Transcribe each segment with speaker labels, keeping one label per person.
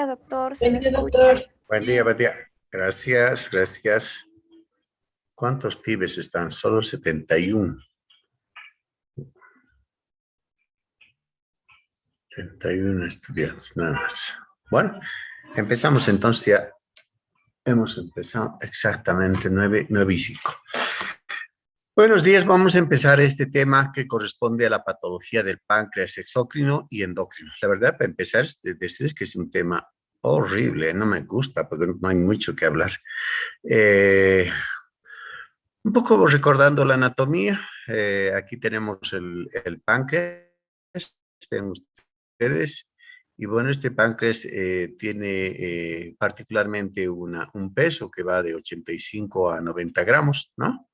Speaker 1: doctor, se
Speaker 2: Buen
Speaker 1: le
Speaker 2: día,
Speaker 1: escucha.
Speaker 2: doctor.
Speaker 3: Buen día, Batia. Gracias, gracias. ¿Cuántos pibes están? Solo 71. 71 estudiantes, nada más. Bueno, empezamos entonces ya. Hemos empezado exactamente 9:05. Buenos días, vamos a empezar este tema que corresponde a la patología del páncreas exócrino y endocrino. La verdad, para empezar, decirles que es un tema horrible, no me gusta porque no hay mucho que hablar. Un poco recordando la anatomía, aquí tenemos el páncreas, ven ustedes, y bueno, este páncreas tiene particularmente un peso que va de 85 a 90 gramos, ¿no?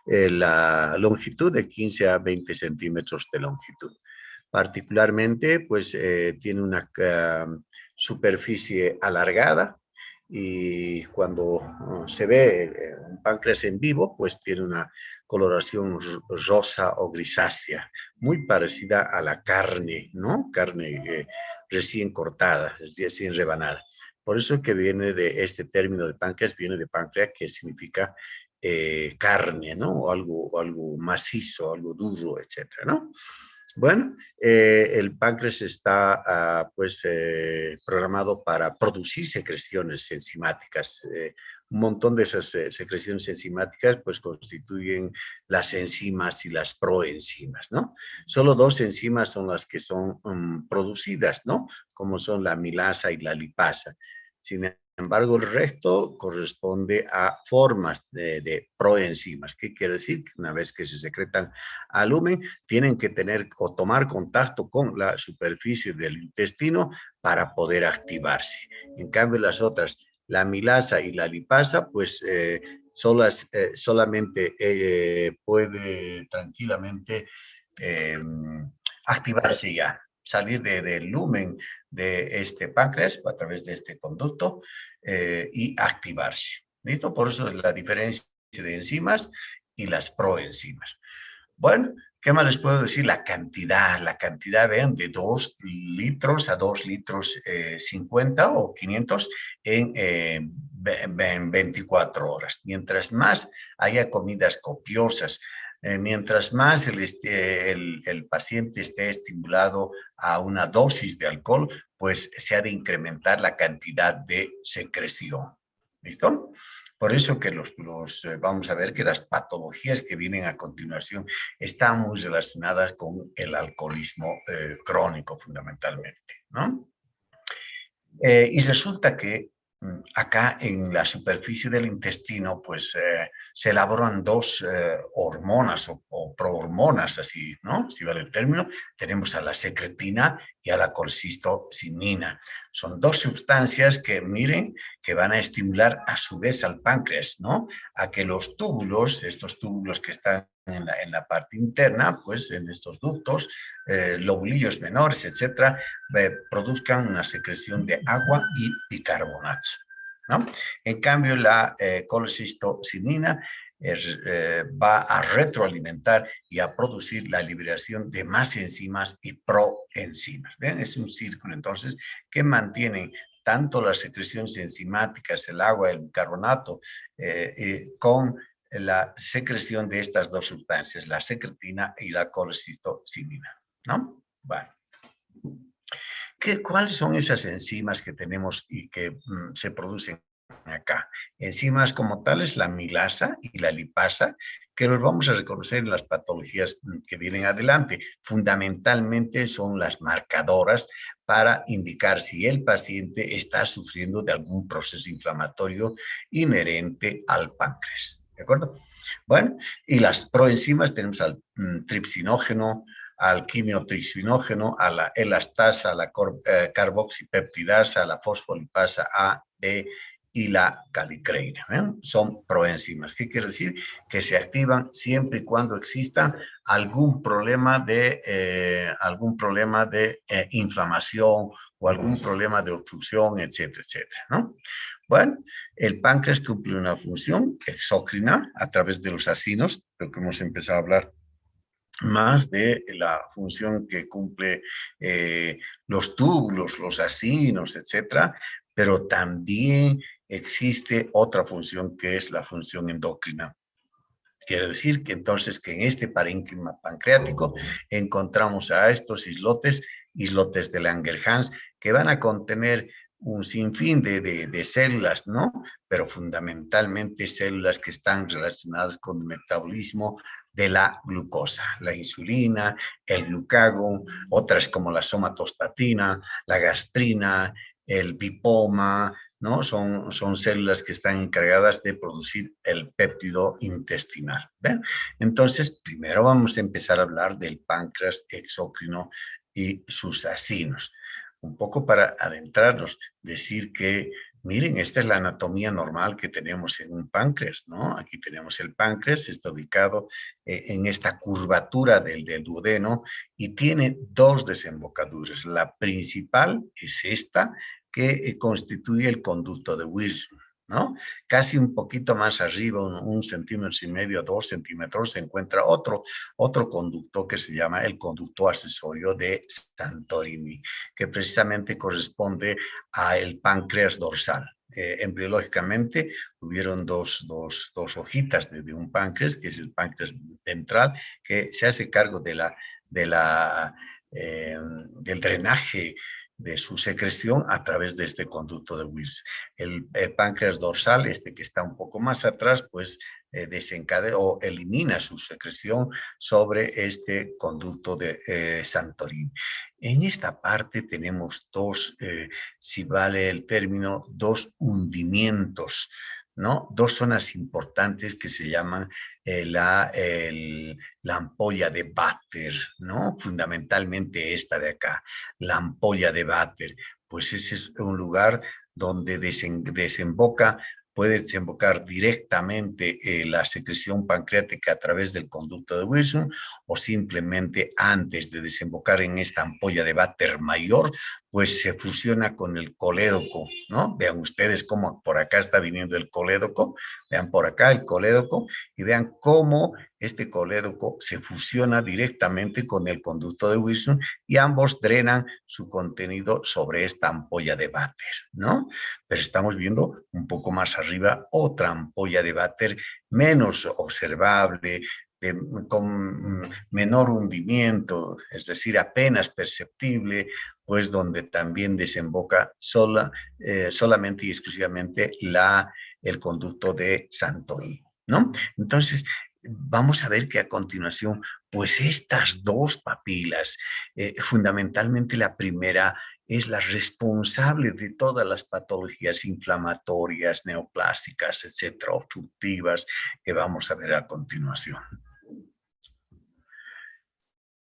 Speaker 3: La longitud de 15 a 20 centímetros de longitud. Particularmente, pues tiene una superficie alargada, y cuando se ve un páncreas en vivo, pues tiene una coloración rosa o grisácea, muy parecida a la carne, ¿no? Carne recién cortada, recién rebanada. Por eso que viene de este término de páncreas, viene de páncreas, que significa carne, ¿no? O algo macizo, algo duro, etcétera, ¿no? Bueno, el páncreas está programado para producir secreciones enzimáticas. Un montón de esas secreciones enzimáticas pues constituyen las enzimas y las proenzimas, ¿no? Solo dos enzimas son las que son producidas, ¿no? Como son la amilasa y la lipasa. Sin embargo, el resto corresponde a formas de proenzimas. ¿Qué quiere decir? Que una vez que se secretan al lumen, tienen que tener o tomar contacto con la superficie del intestino para poder activarse. En cambio, las otras, la amilasa y la lipasa, pues solamente puede tranquilamente activarse ya, salir del lumen de este páncreas a través de este conducto y activarse. ¿Listo? Por eso la diferencia de enzimas y las proenzimas. Bueno, ¿qué más les puedo decir? La cantidad, vean, de 2 litros a 2 litros 50 o 500 en 24 horas. Mientras más haya comidas copiosas, mientras más el paciente esté estimulado a una dosis de alcohol, pues se ha de incrementar la cantidad de secreción. ¿Listo? Por eso que vamos a ver que las patologías que vienen a continuación están muy relacionadas con el alcoholismo crónico fundamentalmente, ¿no? Y resulta que acá en la superficie del intestino, pues se elaboran dos hormonas o prohormonas, así, ¿no? Si vale el término. Tenemos a la secretina y a la colcistocinina. Son dos sustancias que, miren, que van a estimular a su vez al páncreas, ¿no? A que los túbulos, estos túbulos que están en la parte interna, pues en estos ductos, lobulillos menores, etcétera, produzcan una secreción de agua y bicarbonatos, ¿no? En cambio, la colcistocinina va a retroalimentar y a producir la liberación de más enzimas y proenzimas. ¿Ven? Es un círculo, entonces, que mantiene tanto las secreciones enzimáticas, el agua, el bicarbonato, con la secreción de estas dos sustancias, la secretina y la colcistocinina, ¿no? Bueno. ¿Cuáles son esas enzimas que tenemos y que se producen acá? Enzimas como tales, la amilasa y la lipasa, que los vamos a reconocer en las patologías que vienen adelante. Fundamentalmente son las marcadoras para indicar si el paciente está sufriendo de algún proceso inflamatorio inherente al páncreas. ¿De acuerdo? Bueno, y las proenzimas tenemos al tripsinógeno, al quimiotripsinógeno, a la elastasa, a la carboxipeptidasa, a la fosfolipasa A, B y la calicreina. Son proenzimas. ¿Qué quiere decir? Que se activan siempre y cuando exista algún problema de inflamación o algún problema de obstrucción, etcétera, etcétera, ¿no? Bueno, el páncreas cumple una función exócrina a través de los acinos, lo que hemos empezado a hablar más de la función que cumple los túbulos, los acinos, etcétera, pero también existe otra función que es la función endocrina. Quiere decir que entonces que en este parénquima pancreático encontramos a estos islotes de Langerhans, que van a contener un sinfín de células, ¿no? Pero fundamentalmente células que están relacionadas con el metabolismo de la glucosa, la insulina, el glucagón, otras como la somatostatina, la gastrina, el bipoma, ¿no? Son células que están encargadas de producir el péptido intestinal. ¿Ven? Entonces, primero vamos a empezar a hablar del páncreas exócrino y sus acinos. Un poco para adentrarnos, decir que, miren, esta es la anatomía normal que tenemos en un páncreas, ¿no? Aquí tenemos el páncreas, está ubicado en esta curvatura del duodeno y tiene dos desembocaduras. La principal es esta, que constituye el conducto de Wilson, ¿no? Casi un poquito más arriba, un centímetro y medio, 2 centímetros, se encuentra otro conducto que se llama el conducto accesorio de Santorini, que precisamente corresponde al páncreas dorsal. Embriológicamente hubieron dos hojitas de un páncreas, que es el páncreas ventral, que se hace cargo del drenaje de su secreción a través de este conducto de Wills. El páncreas dorsal, este que está un poco más atrás, pues desencadena o elimina su secreción sobre este conducto de Santorini. En esta parte tenemos si vale el término, dos hundimientos, ¿no? Dos zonas importantes que se llaman la ampolla de Vater, ¿no? Fundamentalmente esta de acá, la ampolla de Vater. Pues ese es un lugar donde puede desembocar directamente la secreción pancreática a través del conducto de Wilson, o simplemente antes de desembocar en esta ampolla de Vater mayor, pues se fusiona con el colédoco, ¿no? Vean ustedes cómo por acá está viniendo el colédoco, vean por acá el colédoco y vean cómo este colédoco se fusiona directamente con el conducto de Wilson y ambos drenan su contenido sobre esta ampolla de Vater, ¿no? Pero estamos viendo un poco más arriba otra ampolla de Vater menos observable, con menor hundimiento, es decir, apenas perceptible, pues donde también desemboca solamente y exclusivamente el conducto de Santorini, ¿no? Entonces, vamos a ver que a continuación, pues estas dos papilas, fundamentalmente la primera es la responsable de todas las patologías inflamatorias, neoplásicas, etcétera, obstructivas, que vamos a ver a continuación.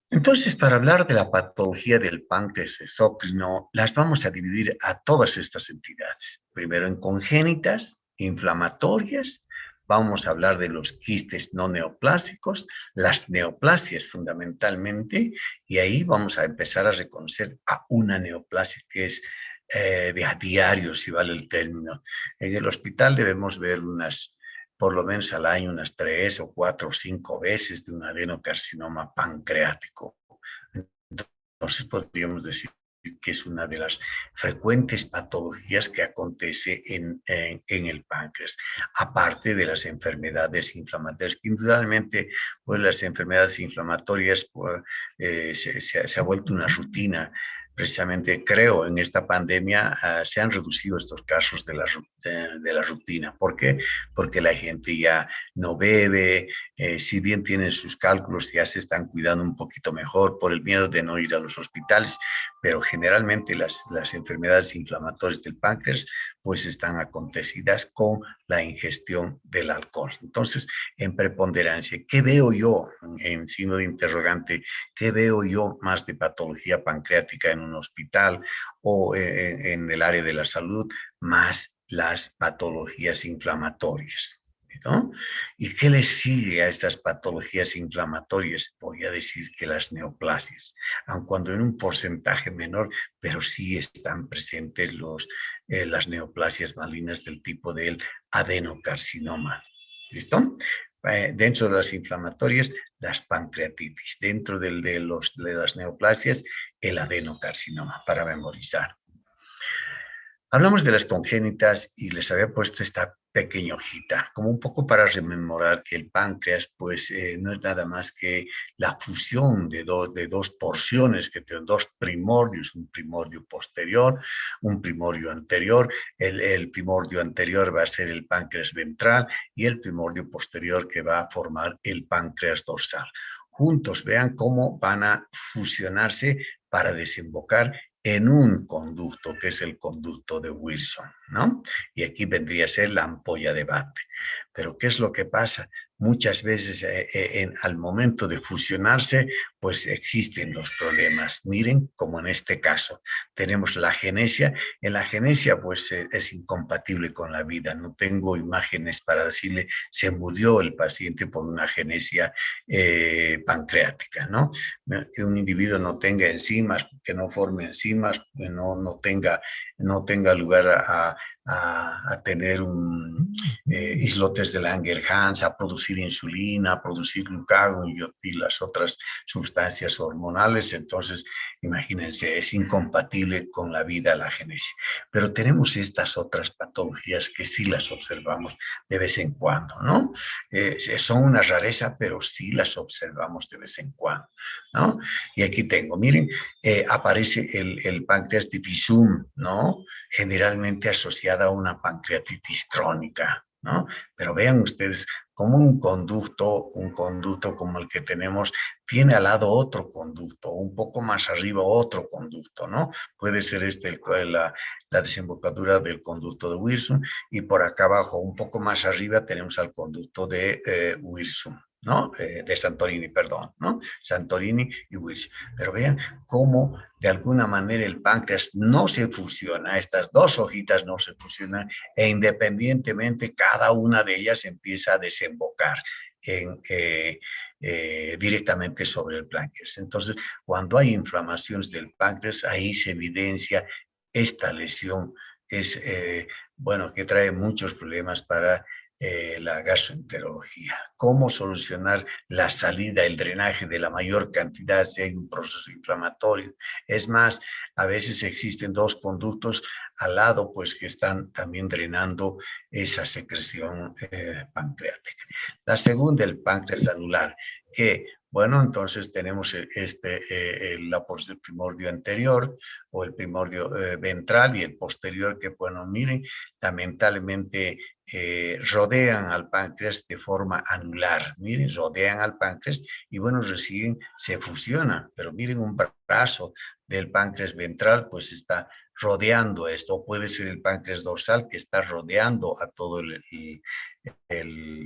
Speaker 3: Entonces, para hablar de la patología del páncreas exócrino, las vamos a dividir a todas estas entidades. Primero en congénitas, inflamatorias, vamos a hablar de los quistes no neoplásicos, las neoplasias fundamentalmente, y ahí vamos a empezar a reconocer a una neoplasia que es de a diario, si vale el término. En el hospital debemos ver por lo menos al año, unas 3 o 4 o 5 veces de un adenocarcinoma pancreático. Entonces podríamos decir que es una de las frecuentes patologías que acontece en el páncreas, aparte de las enfermedades inflamatorias, que indudablemente pues las enfermedades inflamatorias pues, se ha vuelto una rutina. Precisamente creo en esta pandemia se han reducido estos casos de la rutina. ¿Por qué? Porque la gente ya no bebe, si bien tienen sus cálculos, ya se están cuidando un poquito mejor por el miedo de no ir a los hospitales, pero generalmente las enfermedades inflamatorias del páncreas pues están acontecidas con la ingestión del alcohol. Entonces, en preponderancia, ¿qué veo yo en signo de interrogante? ¿Qué veo yo más de patología pancreática en un hospital o en el área de la salud? Más las patologías inflamatorias, ¿no? ¿Y qué le sigue a estas patologías inflamatorias? Voy a decir que las neoplasias, aun cuando en un porcentaje menor, pero sí están presentes las neoplasias malignas del tipo del adenocarcinoma. ¿Listo? dentro de las inflamatorias, las pancreatitis, dentro de las neoplasias, el adenocarcinoma, para memorizar. Hablamos de las congénitas y les había puesto esta pequeña hojita, como un poco para rememorar que el páncreas, pues, no es nada más que la fusión de dos porciones, que tienen dos primordios, un primordio posterior, un primordio anterior. El primordio anterior va a ser el páncreas ventral y el primordio posterior que va a formar el páncreas dorsal. Juntos vean cómo van a fusionarse para desembocar en un conducto, que es el conducto de Wilson, ¿no? Y aquí vendría a ser la ampolla de Batte. Pero ¿qué es lo que pasa? Muchas veces al momento de fusionarse, pues existen los problemas. Miren, como en este caso, tenemos la agenesia. En la agenesia, pues es incompatible con la vida. No tengo imágenes para decirle, se murió el paciente por una agenesia pancreática, ¿no? Que un individuo no tenga enzimas, que no forme enzimas, que no tenga lugar a tener islotes de Langerhans, a producir insulina, a producir glucagón y las otras sustancias hormonales. Entonces, imagínense, es incompatible con la vida la agenesia. Pero tenemos estas otras patologías que sí las observamos de vez en cuando, ¿no? Son una rareza, pero sí las observamos de vez en cuando, ¿no? Y aquí tengo, miren, aparece el páncreas diffusum, ¿no? Generalmente asociada a una pancreatitis crónica, ¿no? Pero vean ustedes cómo un conducto como el que tenemos, tiene al lado otro conducto, un poco más arriba otro conducto, ¿no? Puede ser la desembocadura del conducto de Wilson, y por acá abajo, un poco más arriba, tenemos al conducto de Wilson, ¿no? De Santorini, perdón, ¿no? Santorini y Wilson. Pero vean cómo de alguna manera el páncreas no se fusiona, estas dos hojitas no se fusionan, e independientemente cada una de ellas empieza a desembocar directamente sobre el páncreas. Entonces, cuando hay inflamaciones del páncreas, ahí se evidencia esta lesión, es, bueno, que trae muchos problemas para la gastroenterología. ¿Cómo solucionar la salida, el drenaje de la mayor cantidad si hay un proceso inflamatorio? Es más, a veces existen dos conductos al lado, pues que están también drenando esa secreción pancreática. La segunda, el páncreas anular, que bueno, entonces tenemos el primordio anterior o el primordio ventral y el posterior que, bueno, miren, lamentablemente rodean al páncreas de forma anular. Miren, rodean al páncreas y, bueno, recién se fusionan. Pero miren, un brazo del páncreas ventral, pues está rodeando esto. Puede ser el páncreas dorsal que está rodeando a todo el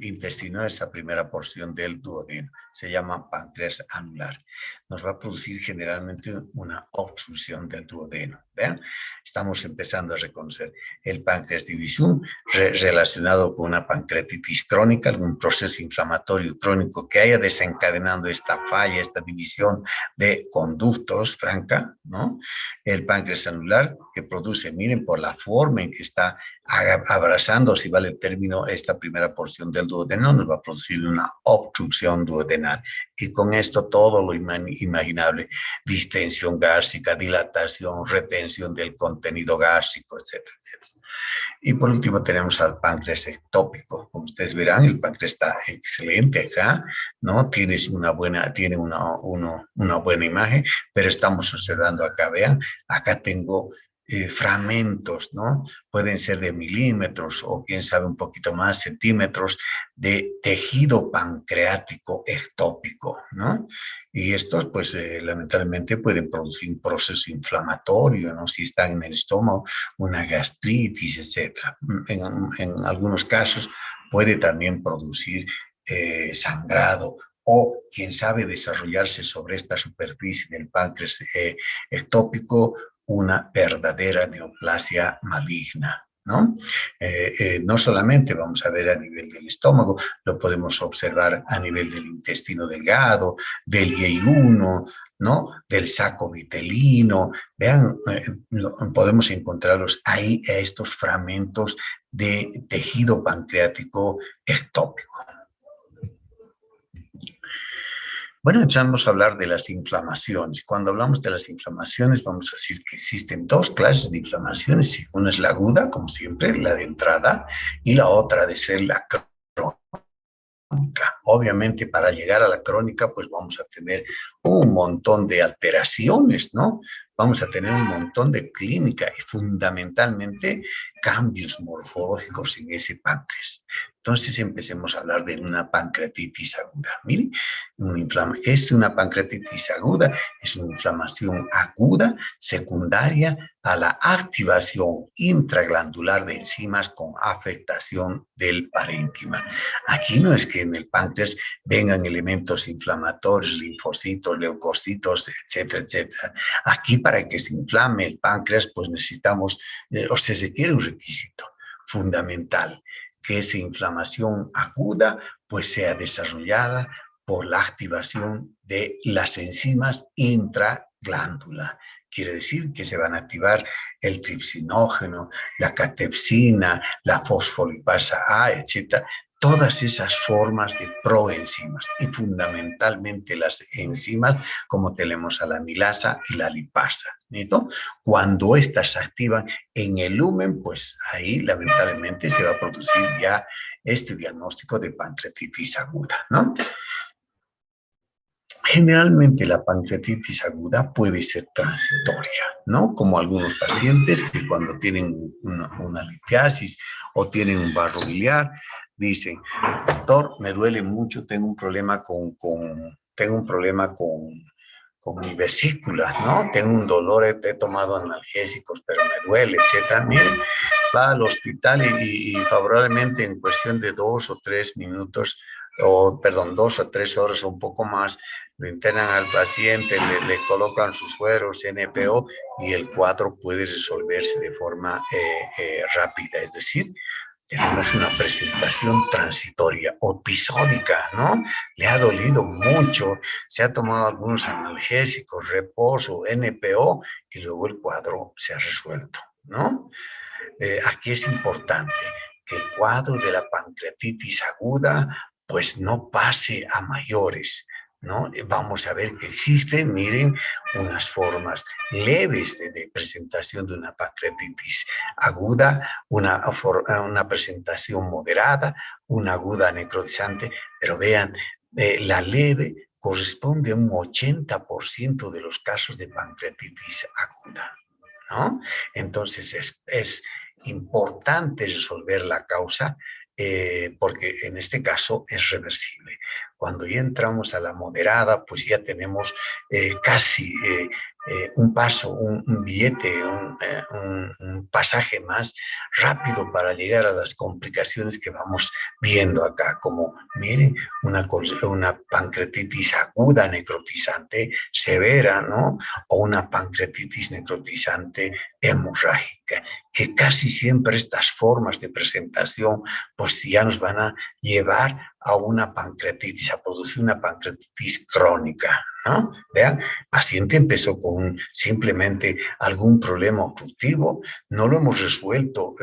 Speaker 3: intestino, esa primera porción del duodeno. Se llama páncreas anular. Nos va a producir generalmente una obstrucción del duodeno. ¿Vean? Estamos empezando a reconocer el páncreas diffusum relacionado con una pancreatitis crónica, algún proceso inflamatorio crónico que haya desencadenado esta falla, esta división de conductos franca, ¿no? El páncreas anular que produce, miren, por la forma en que está abrazando, si vale el término, esta primera porción del duodeno, nos va a producir una obstrucción duodenal. Y con esto todo lo imaginable, distensión gástrica, dilatación, retención del contenido gástrico, etcétera, etcétera. Y por último tenemos al páncreas ectópico. Como ustedes verán, el páncreas está excelente acá, ¿no? Tiene una buena imagen, pero estamos observando acá, vean, acá tengo fragmentos, ¿no? Pueden ser de milímetros o quién sabe un poquito más, centímetros de tejido pancreático ectópico, ¿no? Y estos, pues, lamentablemente pueden producir un proceso inflamatorio, ¿no? Si están en el estómago, una gastritis, etcétera. En algunos casos puede también producir sangrado o, quién sabe, desarrollarse sobre esta superficie del páncreas ectópico una verdadera neoplasia maligna, ¿no? No solamente vamos a ver a nivel del estómago, lo podemos observar a nivel del intestino delgado, del IE1, ¿no? Del saco vitelino. Vean, podemos encontrarlos ahí, estos fragmentos de tejido pancreático ectópico. Bueno, empezamos a hablar de las inflamaciones. Cuando hablamos de las inflamaciones, vamos a decir que existen dos clases de inflamaciones. Una es la aguda, como siempre, la de entrada, y la otra de ser la crónica. Obviamente, para llegar a la crónica, pues vamos a tener un montón de alteraciones, ¿no? Vamos a tener un montón de clínica y fundamentalmente cambios morfológicos en ese páncreas. Entonces empecemos a hablar de una pancreatitis aguda. Miren, ¿qué es una pancreatitis aguda? Es una inflamación aguda secundaria a la activación intraglandular de enzimas con afectación del parénquima. Aquí no es que en el páncreas vengan elementos inflamatorios, linfocitos, leucocitos, etcétera, etcétera. Aquí para que se inflame el páncreas, pues necesitamos, o sea, se quiere un requisito fundamental, que esa inflamación aguda pues sea desarrollada por la activación de las enzimas intraglándula. Quiere decir que se van a activar el tripsinógeno, la catepsina, la fosfolipasa A, etcétera, todas esas formas de proenzimas y fundamentalmente las enzimas como tenemos a la amilasa y la lipasa. ¿Listo? Cuando estas se activan en el lumen, pues ahí lamentablemente se va a producir ya este diagnóstico de pancreatitis aguda, ¿no? Generalmente la pancreatitis aguda puede ser transitoria, ¿no? Como algunos pacientes que cuando tienen una litiasis o tienen un barro biliar, dicen, doctor, me duele mucho, tengo un problema tengo un problema con mi vesícula, ¿no? Tengo un dolor, he tomado analgésicos, pero me duele, etcétera. Miren, va al hospital y favorablemente en cuestión de 2 o 3 minutos, o perdón, 2 o 3 horas o un poco más, lo internan al paciente, le colocan sus sueros, NPO, y el cuadro puede resolverse de forma rápida. Es decir, tenemos una presentación transitoria o episódica, ¿no? Le ha dolido mucho, se ha tomado algunos analgésicos, reposo, NPO, y luego el cuadro se ha resuelto, ¿no? Aquí es importante que el cuadro de la pancreatitis aguda pues no pase a mayores, ¿no? Vamos a ver que existen, miren, unas formas leves de presentación de una pancreatitis aguda, una presentación moderada, una aguda necrotizante, pero vean, la leve corresponde a un 80% de los casos de pancreatitis aguda, ¿no? Entonces es importante resolver la causa porque en este caso es reversible. Cuando ya entramos a la moderada, pues ya tenemos casi un paso, un billete, un pasaje más rápido para llegar a las complicaciones que vamos viendo acá, como, miren, una pancreatitis aguda necrotizante severa, ¿no? O una pancreatitis necrotizante hemorrágica, que casi siempre estas formas de presentación pues ya nos van a llevar a una pancreatitis, a producir una pancreatitis crónica, ¿no? Vean, el paciente empezó con simplemente algún problema obstructivo, no lo hemos resuelto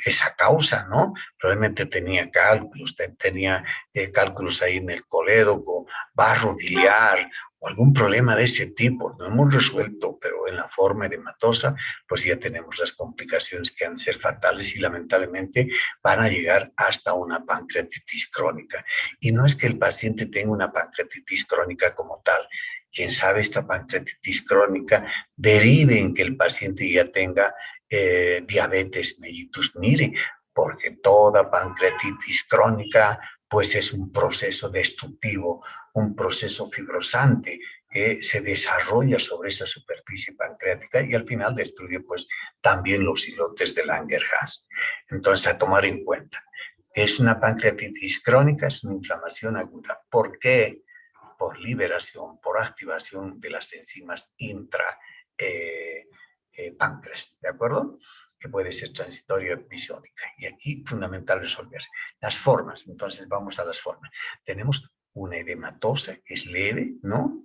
Speaker 3: esa causa, ¿no? Probablemente tenía cálculos, tenía cálculos ahí en el colédoco, barro biliar, o algún problema de ese tipo, no hemos resuelto, pero en la forma edematosa, pues ya tenemos las complicaciones que han de ser fatales y lamentablemente van a llegar hasta una pancreatitis crónica. Y no es que el paciente tenga una pancreatitis crónica como tal. Quién sabe, esta pancreatitis crónica derive en que el paciente ya tenga diabetes mellitus. Mire, porque toda pancreatitis crónica pues es un proceso destructivo, un proceso fibrosante que se desarrolla sobre esa superficie pancreática y al final destruye pues también los islotes de Langerhans. Entonces, a tomar en cuenta, es una pancreatitis crónica, es una inflamación aguda. ¿Por qué? Por liberación, por activación de las enzimas intra páncreas, ¿de acuerdo? Que puede ser transitoria o episódica. Y aquí fundamental resolver las formas. Entonces vamos a las formas. Tenemos una edematosa, que es leve, ¿no?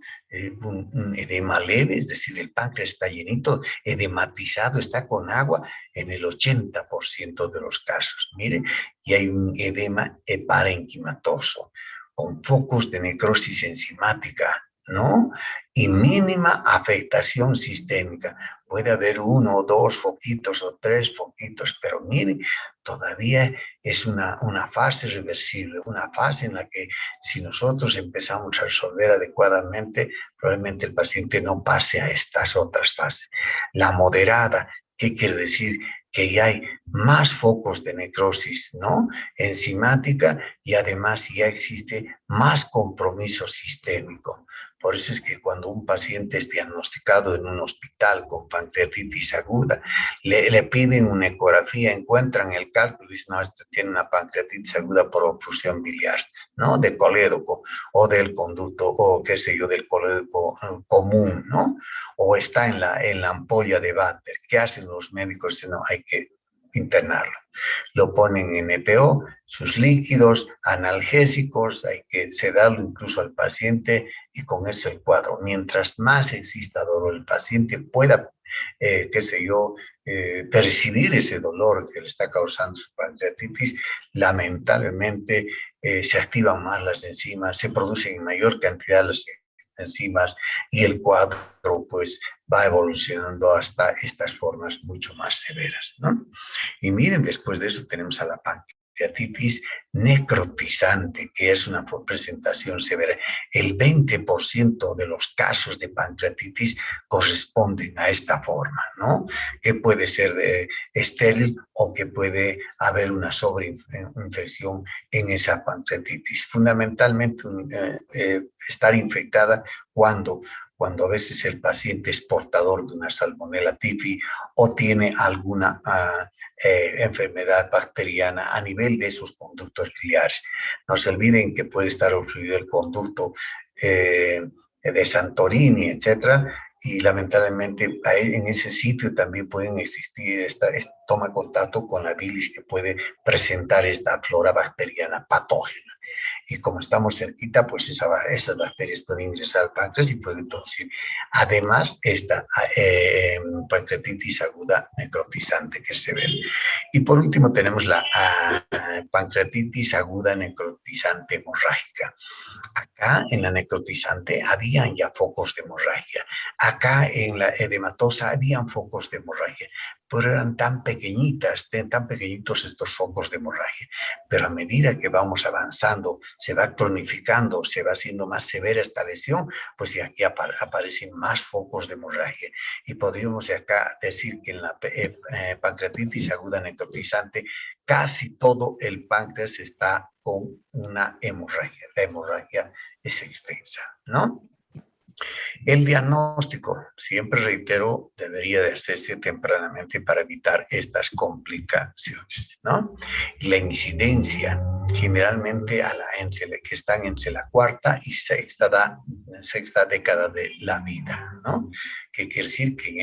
Speaker 3: Un edema leve, es decir, el páncreas está llenito, edematizado, está con agua en el 80% de los casos. Mire, y hay un edema parenquimatoso con focos de necrosis enzimática, ¿no? Y mínima afectación sistémica. Puede haber 1 o 2 foquitos o 3 foquitos, pero miren, todavía es una fase reversible, una fase en la que si nosotros empezamos a resolver adecuadamente, probablemente el paciente no pase a estas otras fases. La moderada, ¿qué quiere decir? Que ya hay más focos de necrosis, ¿no? Enzimática, y además ya existe más compromiso sistémico. Por eso es que cuando un paciente es diagnosticado en un hospital con pancreatitis aguda, le piden una ecografía, encuentran el cálculo y dicen, no, este tiene una pancreatitis aguda por obstrucción biliar, ¿no? De colédoco o del conducto, o qué sé yo, del colédoco común, ¿no? O está en la ampolla de Bater. ¿Qué hacen los médicos? No, hay que internarlo. Lo ponen en EPO, sus líquidos, analgésicos, hay que sedarlo incluso al paciente y con eso el cuadro. Mientras más exista dolor, el paciente pueda, qué sé yo, percibir ese dolor que le está causando su pancreatitis, lamentablemente se activan más las enzimas, se producen en mayor cantidad las enzimas y el cuadro pues va evolucionando hasta estas formas mucho más severas, ¿no? Y miren, después de eso tenemos a la pancreatitis necrotizante, que es una presentación severa. El 20% de los casos de pancreatitis corresponden a esta forma, ¿no? Que puede ser estéril o que puede haber una sobreinfección en esa pancreatitis. Fundamentalmente, estar infectada cuando a veces el paciente es portador de una Salmonella typhi o tiene alguna enfermedad bacteriana a nivel de sus conductos biliares. No se olviden que puede estar obstruido el conducto de Santorini, etcétera, y lamentablemente en ese sitio también pueden existir, toma contacto con la bilis que puede presentar esta flora bacteriana patógena. Y como estamos cerquita, pues esas bacterias pueden ingresar al páncreas y pueden producir además esta pancreatitis aguda necrotizante que se ve. Y por último tenemos la pancreatitis aguda necrotizante hemorrágica. Acá en la necrotizante habían ya focos de hemorragia. Acá en la edematosa habían focos de hemorragia, pero eran tan pequeñitas, tan pequeñitos estos focos de hemorragia. Pero a medida que vamos avanzando, se va cronificando, se va haciendo más severa esta lesión, pues de aquí aparecen más focos de hemorragia. Y podríamos de acá decir que en la pancreatitis aguda necrotizante, casi todo el páncreas está con una hemorragia. La hemorragia es extensa, ¿no? El diagnóstico, siempre reitero, debería de hacerse tempranamente para evitar estas complicaciones, ¿no? La incidencia, generalmente que están entre la cuarta y sexta década de la vida, ¿no? Que quiere decir que en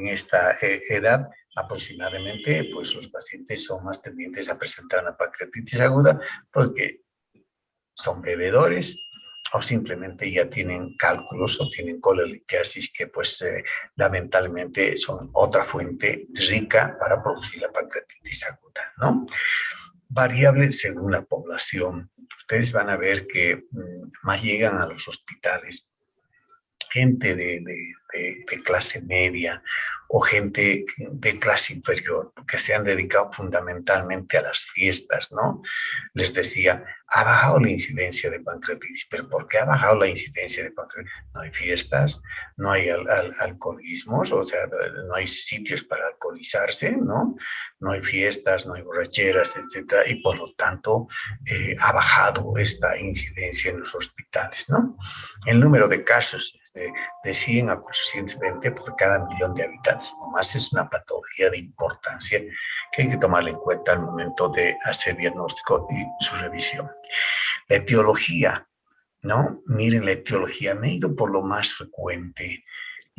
Speaker 3: esta edad aproximadamente, pues los pacientes son más tendientes a presentar una pancreatitis aguda porque son bebedores o simplemente ya tienen cálculos o tienen colelitiasis que pues lamentablemente son otra fuente rica para producir la pancreatitis aguda, ¿no? Variable según la población. Ustedes van a ver que más llegan a los hospitales gente de clase media o gente de clase inferior, que se han dedicado fundamentalmente a las fiestas, ¿no? Les decía, ha bajado la incidencia de pancreatitis, pero ¿por qué ha bajado la incidencia de pancreatitis? No hay fiestas, no hay alcoholismos, o sea, no hay sitios para alcoholizarse, ¿no? No hay fiestas, no hay borracheras, etcétera, y por lo tanto ha bajado esta incidencia en los hospitales, ¿no? El número de casos de 100 a 420 por cada millón de habitantes. Nomás es una patología de importancia que hay que tomarla en cuenta al momento de hacer diagnóstico y su revisión. La etiología, ¿no? Miren, la etiología, me he ido por lo más frecuente.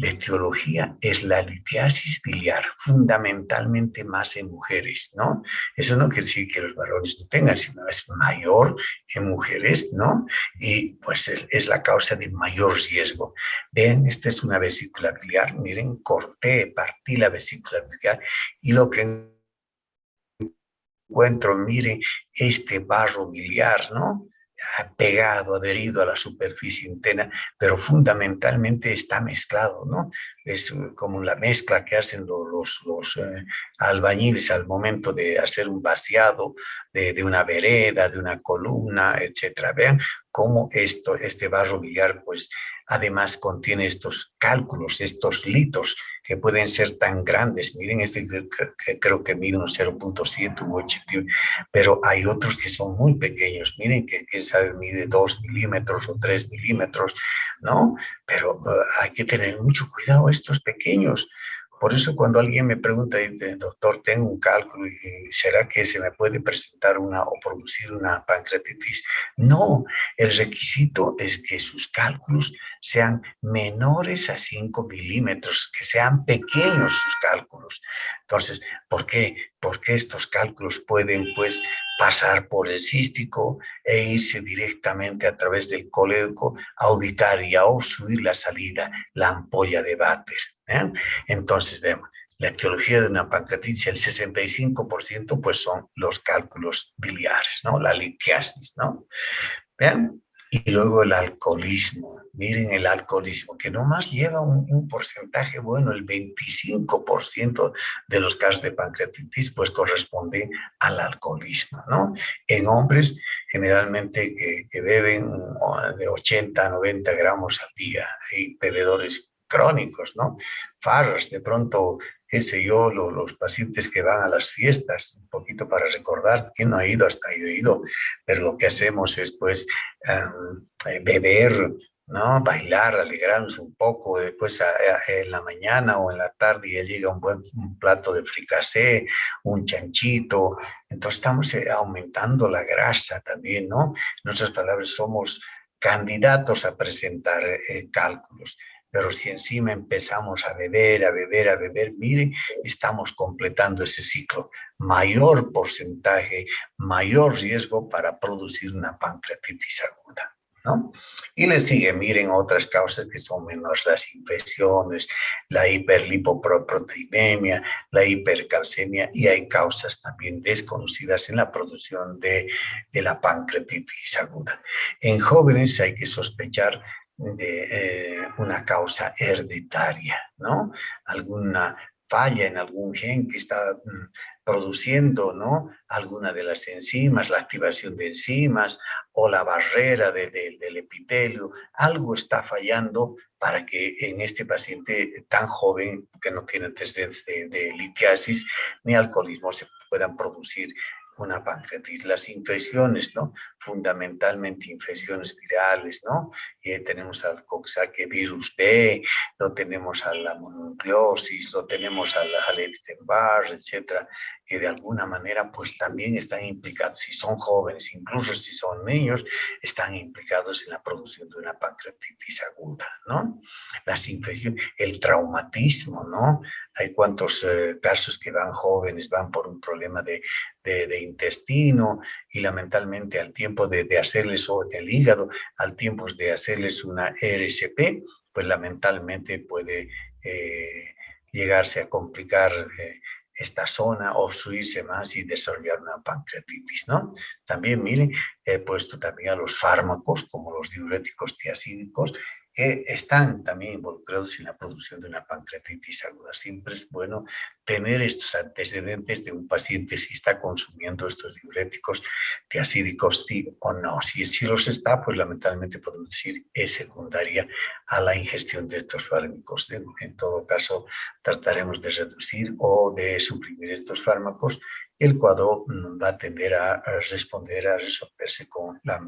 Speaker 3: La etiología es la litiasis biliar, fundamentalmente más en mujeres, ¿no? Eso no quiere decir que los varones no tengan, sino es mayor en mujeres, ¿no? Y pues es la causa de mayor riesgo. Ven, esta es una vesícula biliar, miren, corté, partí la vesícula biliar y lo que encuentro, miren, este barro biliar, ¿no? pegado, adherido a la superficie interna, pero fundamentalmente está mezclado, ¿no? Es como la mezcla que hacen los albañiles al momento de hacer un vaciado de una vereda, de una columna, etcétera. Vean cómo este barro biliar, pues, además contiene estos cálculos, estos litos que pueden ser tan grandes. Miren, este que creo que mide un 0.7 u 8, pero hay otros que son muy pequeños. Miren que, quién sabe, mide 2 milímetros o 3 milímetros, ¿no? Pero hay que tener mucho cuidado estos pequeños. Por eso cuando alguien me pregunta, doctor, tengo un cálculo, ¿será que se me puede presentar o producir una pancreatitis? No, el requisito es que sus cálculos sean menores a 5 milímetros, que sean pequeños sus cálculos. Entonces, ¿por qué? Porque estos cálculos pueden, pues, pasar por el cístico e irse directamente a través del colédoco a ubicar y a obstruir la salida, la ampolla de váter. Entonces, vemos, la etiología de una pancreatitis, el 65%, pues son los cálculos biliares, ¿no? La litiasis, ¿no? Vean, y luego el alcoholismo. Miren el alcoholismo, que nomás lleva un porcentaje bueno, el 25% de los casos de pancreatitis, pues corresponde al alcoholismo, ¿no? En hombres, generalmente que beben de 80 a 90 gramos al día, y bebedores crónicos, ¿no? Farras, de pronto, qué sé yo, los pacientes que van a las fiestas, un poquito para recordar, ¿quién no ha ido? Hasta yo he ido, pero lo que hacemos es, pues, beber, ¿no? Bailar, alegrarnos un poco, después en la mañana o en la tarde ya llega un plato de fricasé, un chanchito, entonces estamos aumentando la grasa también, ¿no? En otras palabras, somos candidatos a presentar cálculos. Pero si encima empezamos a beber, a beber, a beber, mire, estamos completando ese ciclo. Mayor porcentaje, mayor riesgo para producir una pancreatitis aguda, ¿no? Y le sigue, miren, otras causas que son menos las infecciones, la hiperlipoproteinemia, la hipercalcemia, y hay causas también desconocidas en la producción de la pancreatitis aguda. En jóvenes hay que sospechar de una causa hereditaria, ¿no? Alguna falla en algún gen que está produciendo, ¿no? Alguna de las enzimas, la activación de enzimas o la barrera del epitelio, algo está fallando para que en este paciente tan joven, que no tiene antecedentes de litiasis ni alcoholismo, se puedan producir una pancreatitis. Las infecciones, ¿no? Fundamentalmente infecciones virales, ¿no? Tenemos al Coxsackie-virus B, lo tenemos a la mononucleosis, lo tenemos al Epstein-Barr, etcétera, que de alguna manera pues también están implicados, si son jóvenes, incluso si son niños, están implicados en la producción de una pancreatitis aguda, ¿no? Las infecciones, el traumatismo, ¿no? Hay cuantos casos que van jóvenes, van por un problema de intestino, y lamentablemente al tiempo de hacerles, o del hígado, al tiempo de hacerles una RCP, pues lamentablemente puede llegarse a complicar esta zona, obstruirse más y desarrollar una pancreatitis, ¿no? También, miren, he puesto también a los fármacos, como los diuréticos tiacídicos, que están también involucrados en la producción de una pancreatitis aguda. Siempre es bueno tener estos antecedentes de un paciente si está consumiendo estos diuréticos tiacídicos, sí o no. Si los está, pues lamentablemente podemos decir es secundaria a la ingestión de estos fármacos. En todo caso, trataremos de reducir o de suprimir estos fármacos. El cuadro va a tender a responder, a resolverse con la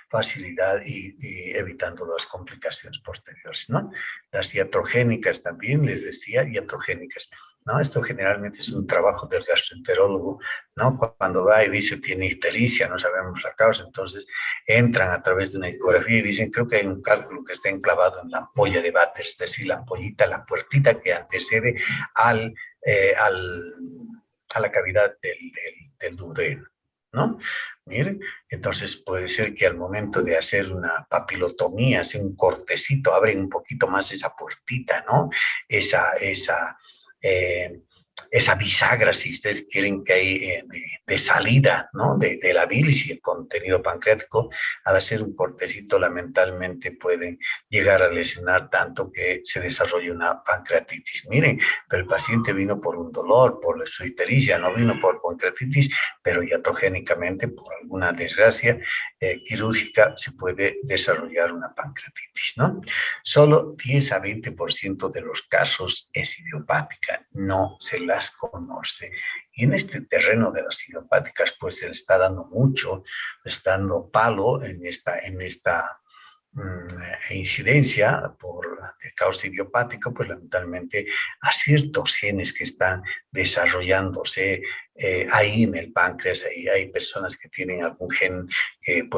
Speaker 3: facilidad y evitando las complicaciones posteriores, ¿no? Las iatrogénicas también, les decía, iatrogénicas, ¿no? Esto generalmente es un trabajo del gastroenterólogo, ¿no? Cuando va y dice tiene ictericia, no sabemos la causa, entonces entran a través de una ecografía y dicen, creo que hay un cálculo que está enclavado en la ampolla de váter, es decir, la ampollita, la puertita que antecede al, a la cavidad del duodeno, ¿no? Miren, entonces puede ser que al momento de hacer una papilotomía, hacer un cortecito, abren un poquito más esa puertita, ¿no? Esa esa bisagra, si ustedes quieren, que hay de salida, ¿no? De la bilis y el contenido pancreático, al hacer un cortecito, lamentablemente pueden llegar a lesionar tanto que se desarrolle una pancreatitis. Miren, pero el paciente vino por un dolor, por su ictericia, no vino por pancreatitis, pero iatrogénicamente, por alguna desgracia quirúrgica, se puede desarrollar una pancreatitis, ¿no? Solo 10 a 20% de los casos es idiopática, no se las conoce. Y en este terreno de las idiopáticas, pues se le está dando mucho, está dando palo en esta incidencia por causa idiopática, pues lamentablemente a ciertos genes que están desarrollándose ahí en el páncreas, ahí hay personas que tienen algún gen que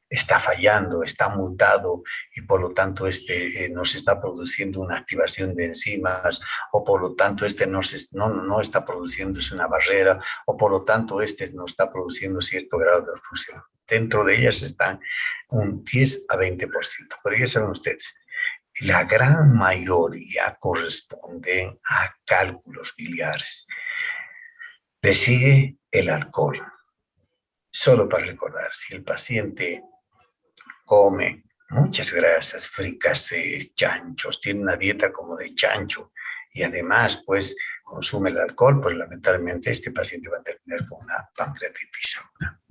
Speaker 3: está fallando, está mutado y por lo tanto nos está produciendo una activación de enzimas o por lo tanto no está produciéndose una barrera o por lo tanto no está produciendo cierto grado de obstrucción. Dentro de ellas están un 10 a 20%. Pero ya saben ustedes, la gran mayoría corresponden a cálculos biliares. Le sigue el alcohol. Solo para recordar, si el paciente come muchas grasas, fricases, chanchos, tiene una dieta como de chancho y además pues consume el alcohol, pues lamentablemente este paciente va a terminar con una pancreatitis aguda.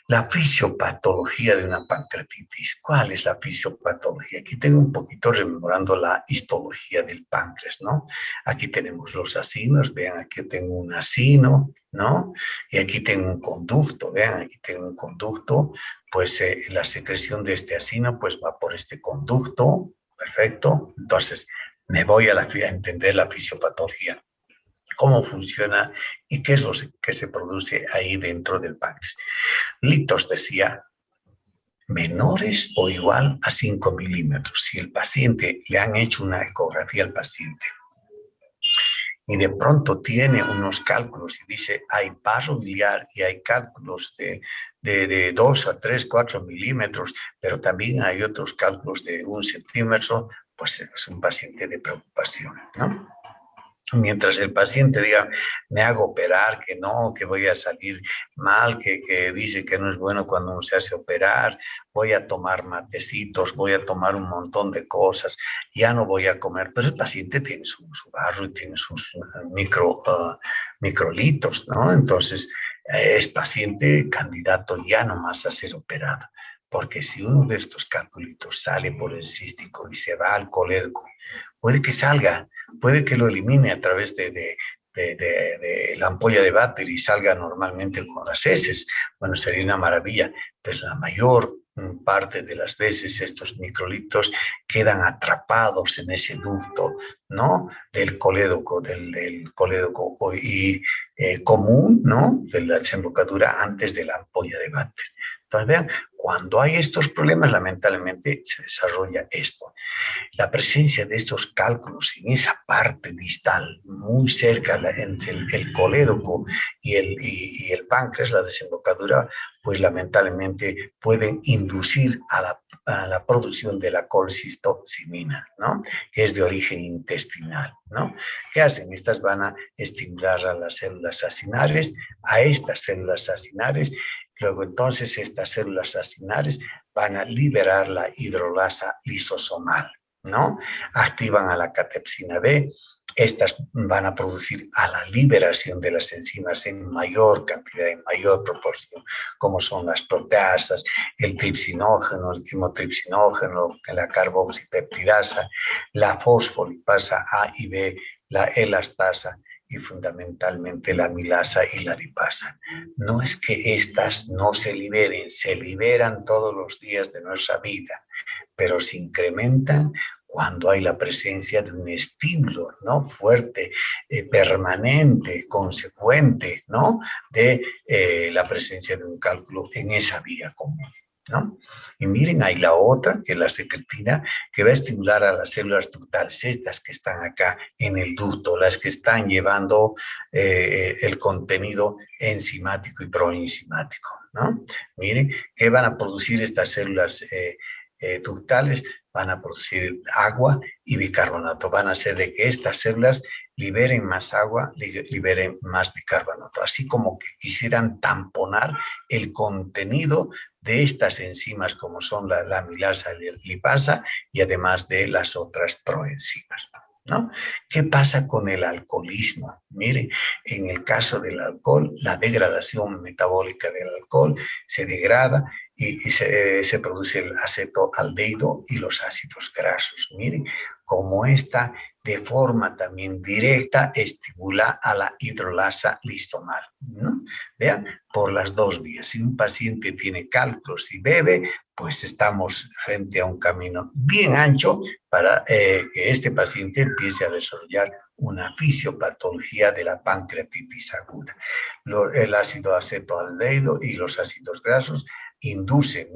Speaker 3: La fisiopatología de una pancreatitis. ¿Cuál es la fisiopatología? Aquí tengo un poquito rememorando la histología del páncreas, ¿no? Aquí tenemos los acinos, vean, aquí tengo un acino, ¿no? Y aquí tengo un conducto, vean, aquí tengo un conducto, pues la secreción de este acino pues va por este conducto, perfecto. Entonces, me voy a entender la fisiopatología, cómo funciona y qué es lo que se produce ahí dentro del páncreas. Litos decía, menores o igual a 5 milímetros. Si el paciente, le han hecho una ecografía al paciente y de pronto tiene unos cálculos y dice, hay barro biliar y hay cálculos de 2 a 3, 4 milímetros, pero también hay otros cálculos de 1 centímetro, pues es un paciente de preocupación, ¿no? Mientras el paciente diga, me hago operar, que no, que voy a salir mal, que dice que no es bueno cuando uno se hace operar, voy a tomar matecitos, voy a tomar un montón de cosas, ya no voy a comer. Pero el paciente tiene su barro y tiene sus microlitos, ¿no? Entonces, es paciente candidato ya nomás a ser operado. Porque si uno de estos calculitos sale por el cístico y se va al colédoco, puede que salga, puede que lo elimine a través de la ampolla de váter y salga normalmente con las heces. Bueno, sería una maravilla, pero la mayor parte de las veces estos microlitos quedan atrapados en ese ducto, ¿no? Del colédoco, del colédoco y común, ¿no? De la desembocadura antes de la ampolla de váter. Entonces, vean, cuando hay estos problemas, lamentablemente se desarrolla esto. La presencia de estos cálculos en esa parte distal, muy cerca entre el colédoco y el páncreas, la desembocadura, pues lamentablemente pueden inducir a la producción de la colcistocimina, ¿no? Que es de origen intestinal, ¿no? ¿Qué hacen? Estas van a estimular a las células acinares, a estas células acinares. Luego, entonces, estas células acinares van a liberar la hidrolasa lisosomal, ¿no? Activan a la catepsina B. Estas van a producir a la liberación de las enzimas en mayor cantidad, en mayor proporción, como son las proteasas, el tripsinógeno, el quimotripsinógeno, la carboxipeptidasa, la fosfolipasa A y B, la elastasa y fundamentalmente la amilasa y la lipasa. No es que estas no se liberen, se liberan todos los días de nuestra vida, pero se incrementan cuando hay la presencia de un estímulo, ¿no? Fuerte, permanente, consecuente, ¿no? De la presencia de un cálculo en esa vía común, ¿no? Y miren, hay la otra, que es la secretina, que va a estimular a las células ductales, estas que están acá en el ducto, las que están llevando el contenido enzimático y proenzimático, ¿no? Miren, ¿qué van a producir estas células ductales van a producir agua y bicarbonato. Van a hacer de que estas células liberen más agua, liberen más bicarbonato. Así como que quisieran tamponar el contenido de estas enzimas como son la amilasa y la lipasa y además de las otras proenzimas, ¿no? ¿Qué pasa con el alcoholismo? Mire, en el caso del alcohol, la degradación metabólica del alcohol se degrada y se produce el acetoaldehído y los ácidos grasos. Mire, como esta de forma también directa estimula a la hidrolasa lisomal, ¿no? Vean, por las dos vías. Si un paciente tiene cálculos y bebe, pues estamos frente a un camino bien ancho para que este paciente empiece a desarrollar una fisiopatología de la pancreatitis aguda. El ácido acetoaldehído y los ácidos grasos inducen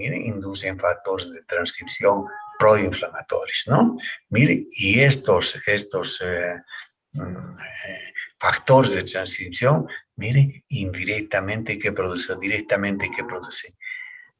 Speaker 3: factores de transcripción proinflamatorios, ¿no? Mire, y estos factores de transcripción, mire, indirectamente, ¿qué produce? Directamente, ¿qué produce?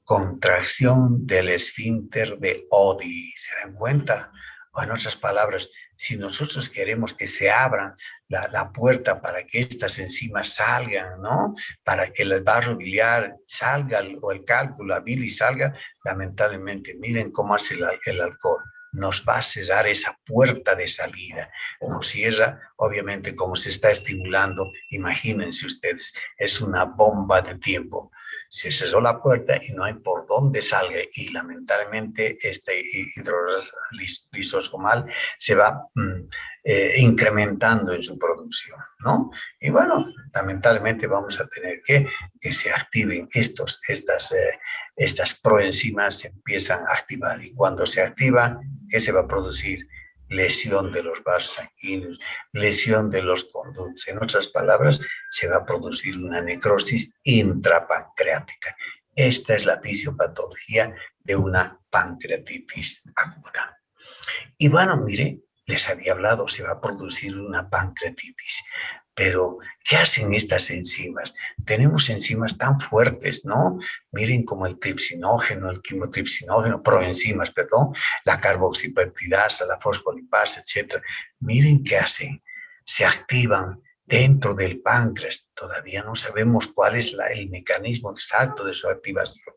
Speaker 3: Contracción del esfínter de Oddi. ¿Se dan cuenta? O en otras palabras, si nosotros queremos que se abra la puerta para que estas enzimas salgan, ¿no? Para que el barro biliar salga o el cálculo, la bilis salga, lamentablemente, miren cómo hace el alcohol. Nos va a cerrar esa puerta de salida. Nos cierra, obviamente, como se está estimulando, imagínense ustedes, es una bomba de tiempo. Se cerró la puerta y no hay por dónde salga y lamentablemente este hidrolasa lisosomal se va incrementando en su producción, ¿no? Y bueno, lamentablemente vamos a tener que se activen estas proenzimas, se empiezan a activar y cuando se activan, ¿qué se va a producir? Lesión de los vasos sanguíneos, lesión de los conductos. En otras palabras, se va a producir una necrosis intrapancreática. Esta es la fisiopatología de una pancreatitis aguda. Y bueno, mire, les había hablado, se va a producir una pancreatitis. Pero, ¿qué hacen estas enzimas? Tenemos enzimas tan fuertes, ¿no? Miren como el tripsinógeno, el quimotripsinógeno, proenzimas, perdón, la carboxipeptidasa, la fosfolipasa, etc. Miren qué hacen. Se activan dentro del páncreas. Todavía no sabemos cuál es el mecanismo exacto de su activación,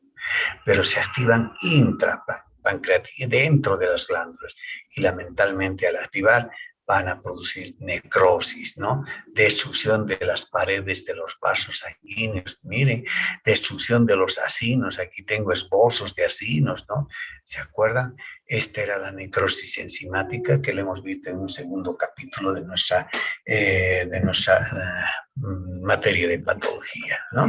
Speaker 3: pero se activan intrapancreáticamente, dentro de las glándulas. Y lamentablemente al activar van a producir necrosis, ¿no? Destrucción de las paredes de los vasos sanguíneos, miren, destrucción de los acinos, aquí tengo esbozos de acinos, ¿no? ¿Se acuerdan? Esta era la necrosis enzimática que le hemos visto en un segundo capítulo de nuestra materia de patología, ¿no?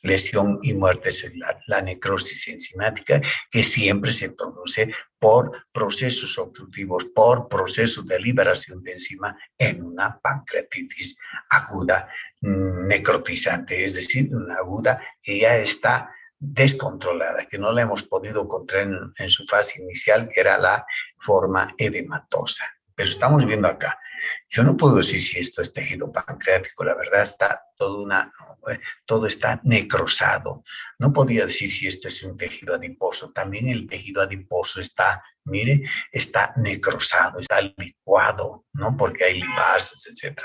Speaker 3: Lesión y muerte celular, la necrosis enzimática que siempre se produce por procesos obstructivos, por procesos de liberación de enzima en una pancreatitis aguda necrotizante, es decir, una aguda que ya está descontrolada, que no la hemos podido encontrar en su fase inicial, que era la forma edematosa. Pero estamos viendo acá. Yo no puedo decir si esto es tejido pancreático, la verdad está todo está necrosado. No podía decir si esto es un tejido adiposo. También el tejido adiposo está, mire, está necrosado, está licuado, ¿no? Porque hay lipasas, etc.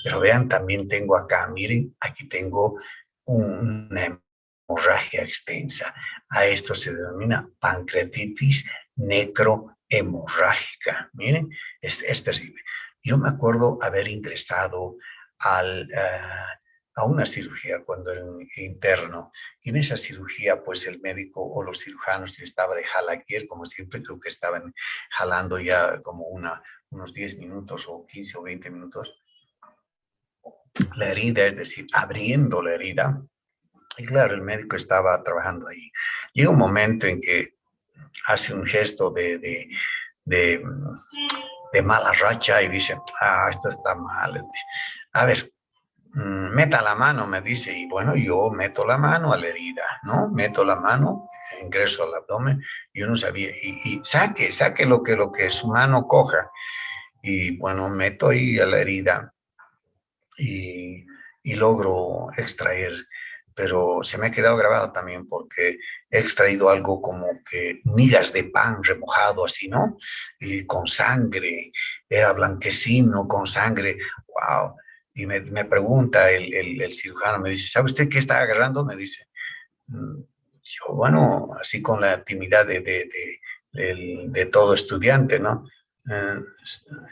Speaker 3: Pero vean, también tengo acá, miren, aquí tengo una hemorragia extensa. A esto se denomina pancreatitis necrohemorrágica. Miren, es terrible. Yo me acuerdo haber ingresado a una cirugía cuando era interno. Y en esa cirugía, pues el médico o los cirujanos yo estaba de jalaquier, como siempre, creo que estaban jalando ya como unos 10 minutos o 15 o 20 minutos la herida, es decir, abriendo la herida. Y claro, el médico estaba trabajando ahí. Llega un momento en que hace un gesto de mala racha y dice, esto está mal. A ver, meta la mano, me dice, y bueno, yo meto la mano a la herida, ¿no? Meto la mano, ingreso al abdomen, yo no sabía, y saque lo que su mano coja. Y bueno, meto ahí a la herida y logro extraer pero se me ha quedado grabado también porque he extraído algo como que migas de pan remojado así, ¿no? Y con sangre, era blanquecino con sangre, wow. Y me pregunta el cirujano, me dice, ¿sabe usted qué está agarrando? Me dice, yo, bueno, así con la timidez de todo estudiante, ¿no? Eh,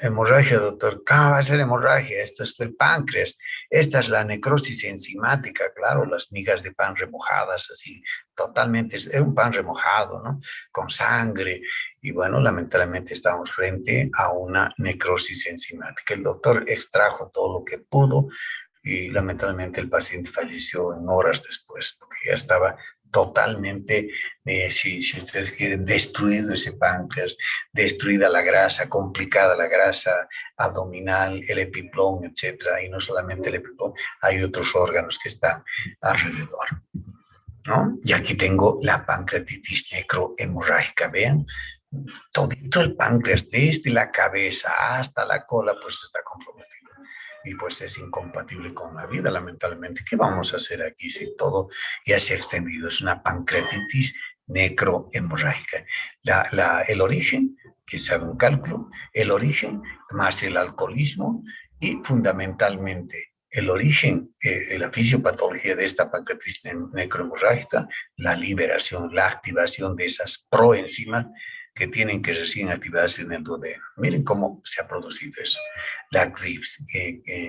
Speaker 3: hemorragia, doctor. ¿Cómo va a ser hemorragia? Esto es el páncreas. Esta es la necrosis enzimática, claro, las migas de pan remojadas, así, totalmente. Era un pan remojado, ¿no? Con sangre. Y bueno, lamentablemente estamos frente a una necrosis enzimática. El doctor extrajo todo lo que pudo y lamentablemente el paciente falleció en horas después, porque ya estaba totalmente, si ustedes quieren, destruido ese páncreas, destruida la grasa, complicada la grasa abdominal, el epiplón, etcétera, y no solamente el epiplón, hay otros órganos que están alrededor, ¿no? Y aquí tengo la pancreatitis necrohemorrágica, vean, todito el páncreas, desde la cabeza hasta la cola, pues está comprometido y pues es incompatible con la vida, lamentablemente. ¿Qué vamos a hacer aquí si todo ya se ha extendido? Es una pancreatitis necrohemorrágica. El origen, quién sabe un cálculo, el origen más el alcoholismo y fundamentalmente el origen, la fisiopatología de esta pancreatitis necrohemorrágica, la liberación, la activación de esas proenzimas que tienen que recién activarse en el duodeno. Miren cómo se ha producido eso. La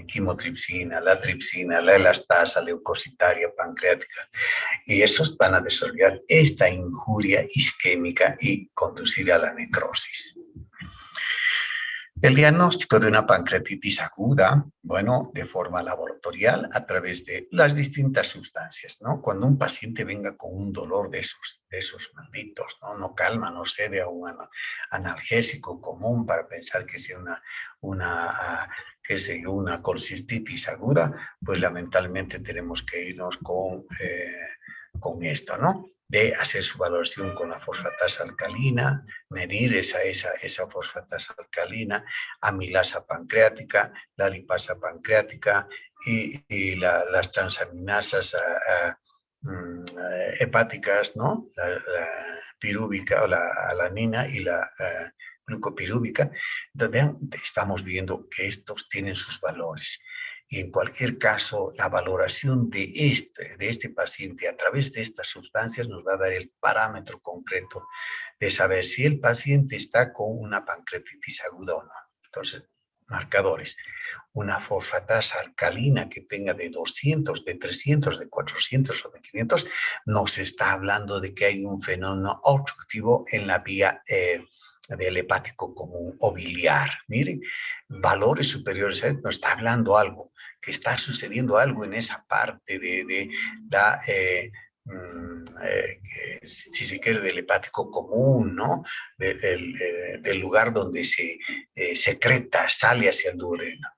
Speaker 3: quimotripsina, la tripsina, la elastasa leucocitaria pancreática. Y esos van a desarrollar esta injuria isquémica y conducir a la necrosis. El diagnóstico de una pancreatitis aguda, bueno, de forma laboratorial a través de las distintas sustancias, ¿no? Cuando un paciente venga con un dolor de esos malditos, ¿no? No calma, no cede a un analgésico común para pensar que sea qué sé yo, una colcistitis aguda, pues lamentablemente tenemos que irnos con esto, ¿no? De hacer su valoración con la fosfatasa alcalina, medir esa fosfatasa alcalina, amilasa pancreática, la lipasa pancreática y las transaminasas hepáticas, ¿no? La pirúvica o la alanina y la glucopirúvica. Entonces, vean, estamos viendo que estos tienen sus valores. Y en cualquier caso, la valoración de este paciente a través de estas sustancias nos va a dar el parámetro concreto de saber si el paciente está con una pancreatitis aguda o no. Entonces, marcadores. Una fosfatasa alcalina que tenga de 200, de 300, de 400 o de 500, nos está hablando de que hay un fenómeno obstructivo en la vía del hepático común o biliar. Miren, valores superiores a esto nos está hablando algo, que está sucediendo algo en esa parte de la... si se quiere, del hepático común, ¿no? Del lugar donde se secreta, sale hacia el duodeno.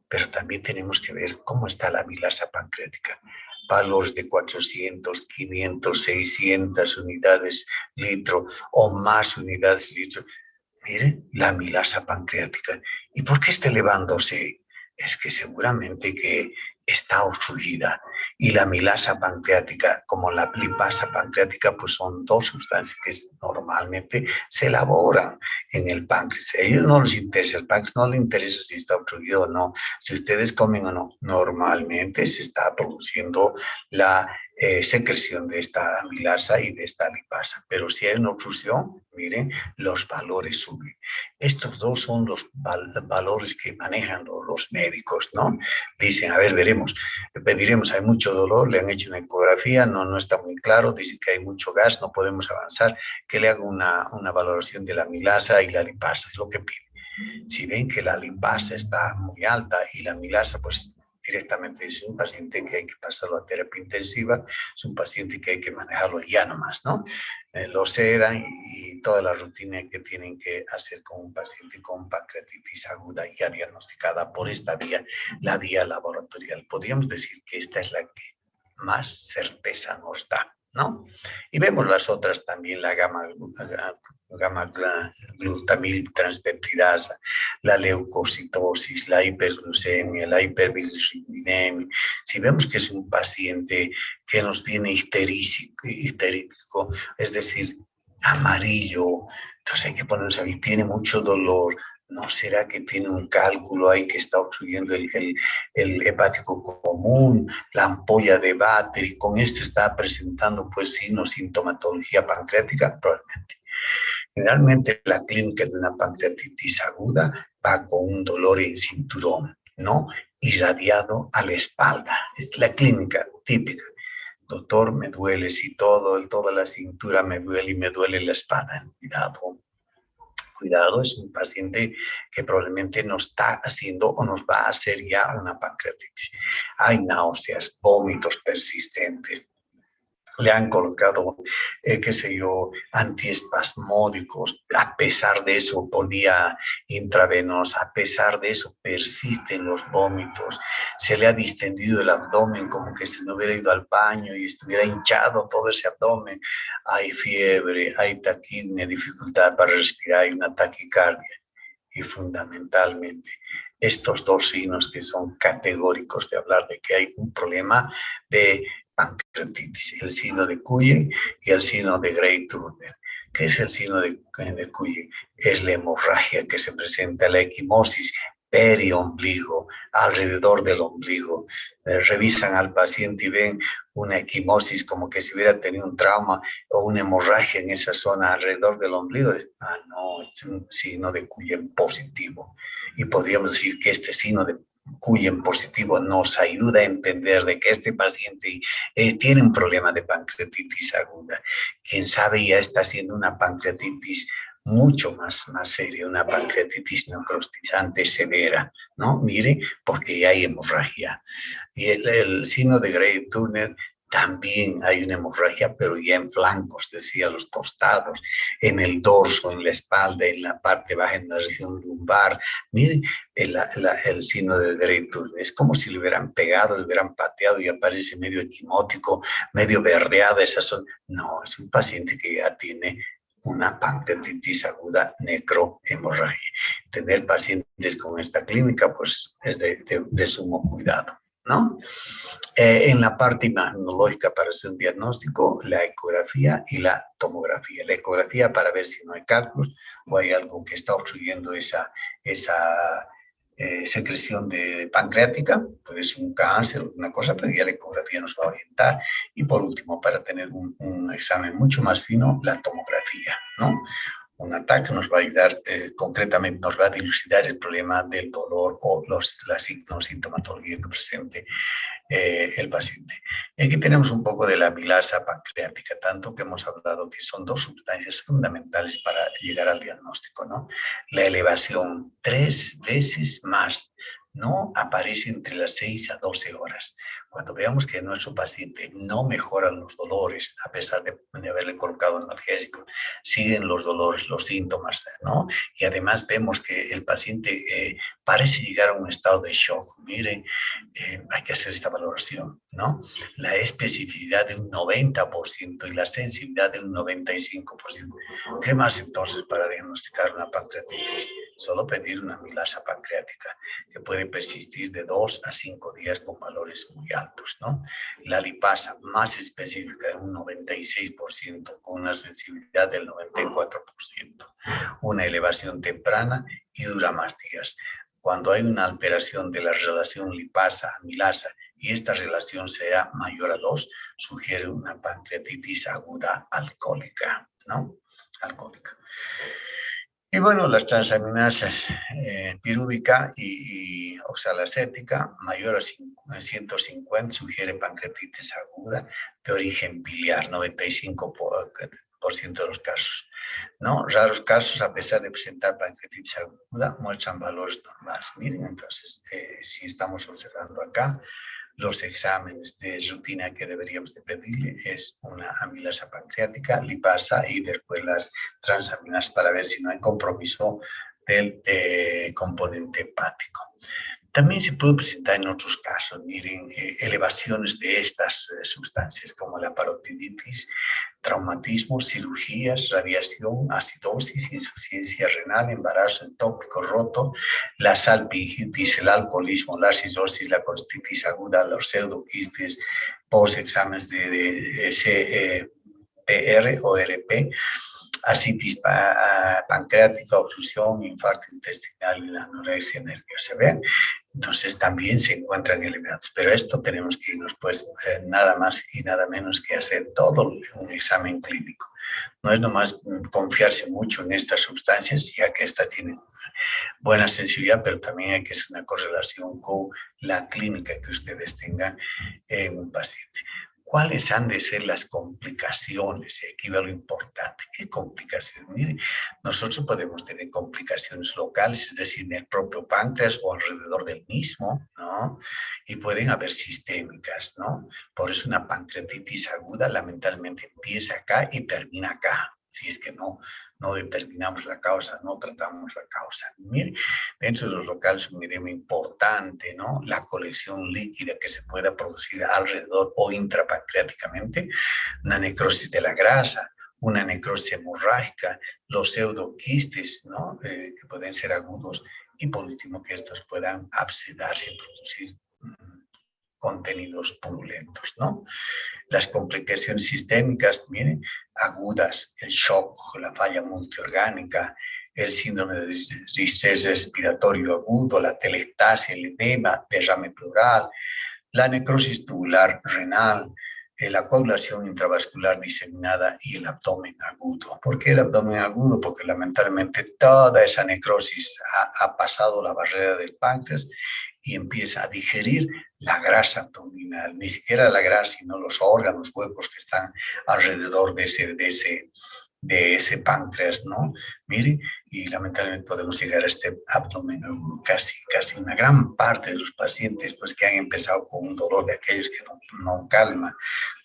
Speaker 3: Pero también tenemos que ver cómo está la amilasa pancreática. Valores de 400, 500, 600 unidades litro o más unidades litro. Miren, la amilasa pancreática. ¿Y por qué está elevándose? Es que seguramente que está obstruida. Y la amilasa pancreática, como la lipasa pancreática, pues son dos sustancias que normalmente se elaboran en el páncreas. A ellos no les interesa, el páncreas no les interesa si está obstruido o no, si ustedes comen o no. Normalmente se está produciendo la secreción de esta amilasa y de esta lipasa. Pero si hay una obstrucción, miren, los valores suben. Estos dos son los valores que manejan los médicos, ¿no? Dicen, a ver, veremos, pediremos, hay mucho dolor, le han hecho una ecografía, no está muy claro, dicen que hay mucho gas, no podemos avanzar, que le haga una valoración de la amilasa y la lipasa, es lo que piden. Si ven que la lipasa está muy alta y la amilasa, pues directamente es un paciente que hay que pasarlo a terapia intensiva, es un paciente que hay que manejarlo ya nomás, ¿no? Lo sedan y toda la rutina que tienen que hacer con un paciente con pancreatitis aguda ya diagnosticada por esta vía, la vía laboratorial. Podríamos decir que esta es la que más certeza nos da. ¿no? Y vemos las otras también, la glutamil transpeptidasa, la leucocitosis, la hiperglucemia, la hiperbilirubinemia. Si vemos que es un paciente que nos viene histerítico, es decir, amarillo, entonces hay que ponerse ahí, tiene mucho dolor. ¿No será que tiene un cálculo ahí que está obstruyendo el hepático común, la ampolla de Vater, y con esto está presentando pues sintomatología pancreática? Probablemente. Generalmente la clínica de una pancreatitis aguda va con un dolor en cinturón, ¿no? Irradiado a la espalda. Es la clínica típica. Doctor, me duele, si toda la cintura me duele y me duele la espalda. Cuidado, cuidado, es un paciente que probablemente nos está haciendo o nos va a hacer ya una pancreatitis. Hay náuseas, vómitos persistentes, le han colocado, qué sé yo, antiespasmódicos, a pesar de eso ponía intravenosa, a pesar de eso persisten los vómitos, se le ha distendido el abdomen como que si no hubiera ido al baño y estuviera hinchado todo ese abdomen, hay fiebre, hay taquipnea, dificultad para respirar, hay una taquicardia. Y fundamentalmente, estos dos signos que son categóricos de hablar de que hay un problema de pancreatitis, el signo de Cuyen y el signo de Grey-Turner. ¿Qué es el signo de Cuyen? Es la hemorragia que se presenta, la equimosis periombligo, alrededor del ombligo. Revisan al paciente y ven una equimosis como que si hubiera tenido un trauma o una hemorragia en esa zona alrededor del ombligo. No, es un signo de Cuyen positivo. Y podríamos decir que este signo de Cuyen positivo nos ayuda a entender de que este paciente tiene un problema de pancreatitis aguda. Quien sabe ya está haciendo una pancreatitis mucho más seria, una pancreatitis necrotizante severa, ¿no? Mire, porque ya hay hemorragia. Y el signo de Grey-Turner también hay una hemorragia, pero ya en flancos, decía, los costados, en el dorso, en la espalda, en la parte baja, en la región lumbar. Miren, el signo de Grey-Turner es como si le hubieran pegado, le hubieran pateado y aparece medio equimótico, medio verdeada esa zona. No, es un paciente que ya tiene una pancreatitis aguda necrohemorragia. Tener pacientes con esta clínica, pues, es de sumo cuidado, ¿no? En la parte imagenológica para hacer un diagnóstico, la ecografía y la tomografía. La ecografía para ver si no hay cálculos o hay algo que está obstruyendo esa secreción de pancreática, puede ser un cáncer o una cosa, pero ya la ecografía nos va a orientar. Y por último, para tener un examen mucho más fino, la tomografía, ¿no? Un ataque nos va a ayudar, concretamente nos va a dilucidar el problema del dolor o la sintomatología que presente el paciente. Y aquí tenemos un poco de la amilasa pancreática, tanto que hemos hablado que son dos sustancias fundamentales para llegar al diagnóstico, ¿no? La elevación 3 veces más no aparece entre las 6 a 12 horas. Cuando veamos que nuestro paciente no mejora los dolores, a pesar de haberle colocado analgésico, siguen los dolores, los síntomas, ¿no? Y además vemos que el paciente parece llegar a un estado de shock. Miren, hay que hacer esta valoración, ¿no? La especificidad de un 90% y la sensibilidad de un 95%. ¿Qué más entonces para diagnosticar una pancreatitis? Solo pedir una amilasa pancreática, que puede persistir de 2 a 5 días con valores muy altos, ¿no? La lipasa más específica de un 96% con una sensibilidad del 94%. Una elevación temprana y dura más días. Cuando hay una alteración de la relación lipasa-amilasa y esta relación sea mayor a 2, sugiere una pancreatitis aguda alcohólica, ¿no? Alcohólica. Y bueno, las transaminasas pirúvica y oxalacética mayor a 150 sugiere pancreatitis aguda de origen biliar, 95% de los casos, ¿no? Raros casos, a pesar de presentar pancreatitis aguda, muestran valores normales. Miren, entonces, si estamos observando acá, los exámenes de rutina que deberíamos de pedirle es una amilasa pancreática, lipasa y después las transaminas para ver si no hay compromiso del componente hepático. También se puede presentar en otros casos, miren, elevaciones de estas sustancias como la parotiditis, traumatismo, cirugías, radiación, acidosis, insuficiencia renal, embarazo ectópico roto, la salpingitis, el alcoholismo, la cirrosis, la colitis aguda, los pseudoquistes, post-exámenes de CPR o RP, asitis pancreática, obstrucción, infarto intestinal y la anorexia nerviosa. ¿Ven? Entonces también se encuentran elevados. Pero esto tenemos que irnos, pues, nada más y nada menos que hacer todo un examen clínico. No es nomás confiarse mucho en estas sustancias, ya que estas tienen buena sensibilidad, pero también hay que hacer una correlación con la clínica que ustedes tengan en un paciente. ¿Cuáles han de ser las complicaciones? Y aquí va lo importante. ¿Qué complicaciones? Mire, nosotros podemos tener complicaciones locales, es decir, en el propio páncreas o alrededor del mismo, ¿no? Y pueden haber sistémicas, ¿no? Por eso una pancreatitis aguda lamentablemente empieza acá y termina acá. Si es que no determinamos la causa, no tratamos la causa. Mire, dentro de los locales un edema importante, ¿no? La colección líquida que se pueda producir alrededor o intrapancreáticamente, una necrosis de la grasa, una necrosis hemorrágica, los pseudoquistes, ¿no? Que pueden ser agudos, y por último que estos puedan abscedarse y producir contenidos purulentos, ¿no? Las complicaciones sistémicas, miren, agudas, el shock, la falla multiorgánica, el síndrome de distrés respiratorio agudo, la telestasia, el edema, derrame pleural, la necrosis tubular renal, la coagulación intravascular diseminada y el abdomen agudo. ¿Por qué el abdomen agudo? Porque lamentablemente toda esa necrosis ha pasado la barrera del páncreas y empieza a digerir la grasa abdominal, ni siquiera la grasa, sino los órganos, huecos que están alrededor de ese páncreas, ¿no? Mire, y lamentablemente podemos llegar a este abdomen casi una gran parte de los pacientes, pues que han empezado con un dolor de aquellos que no calma,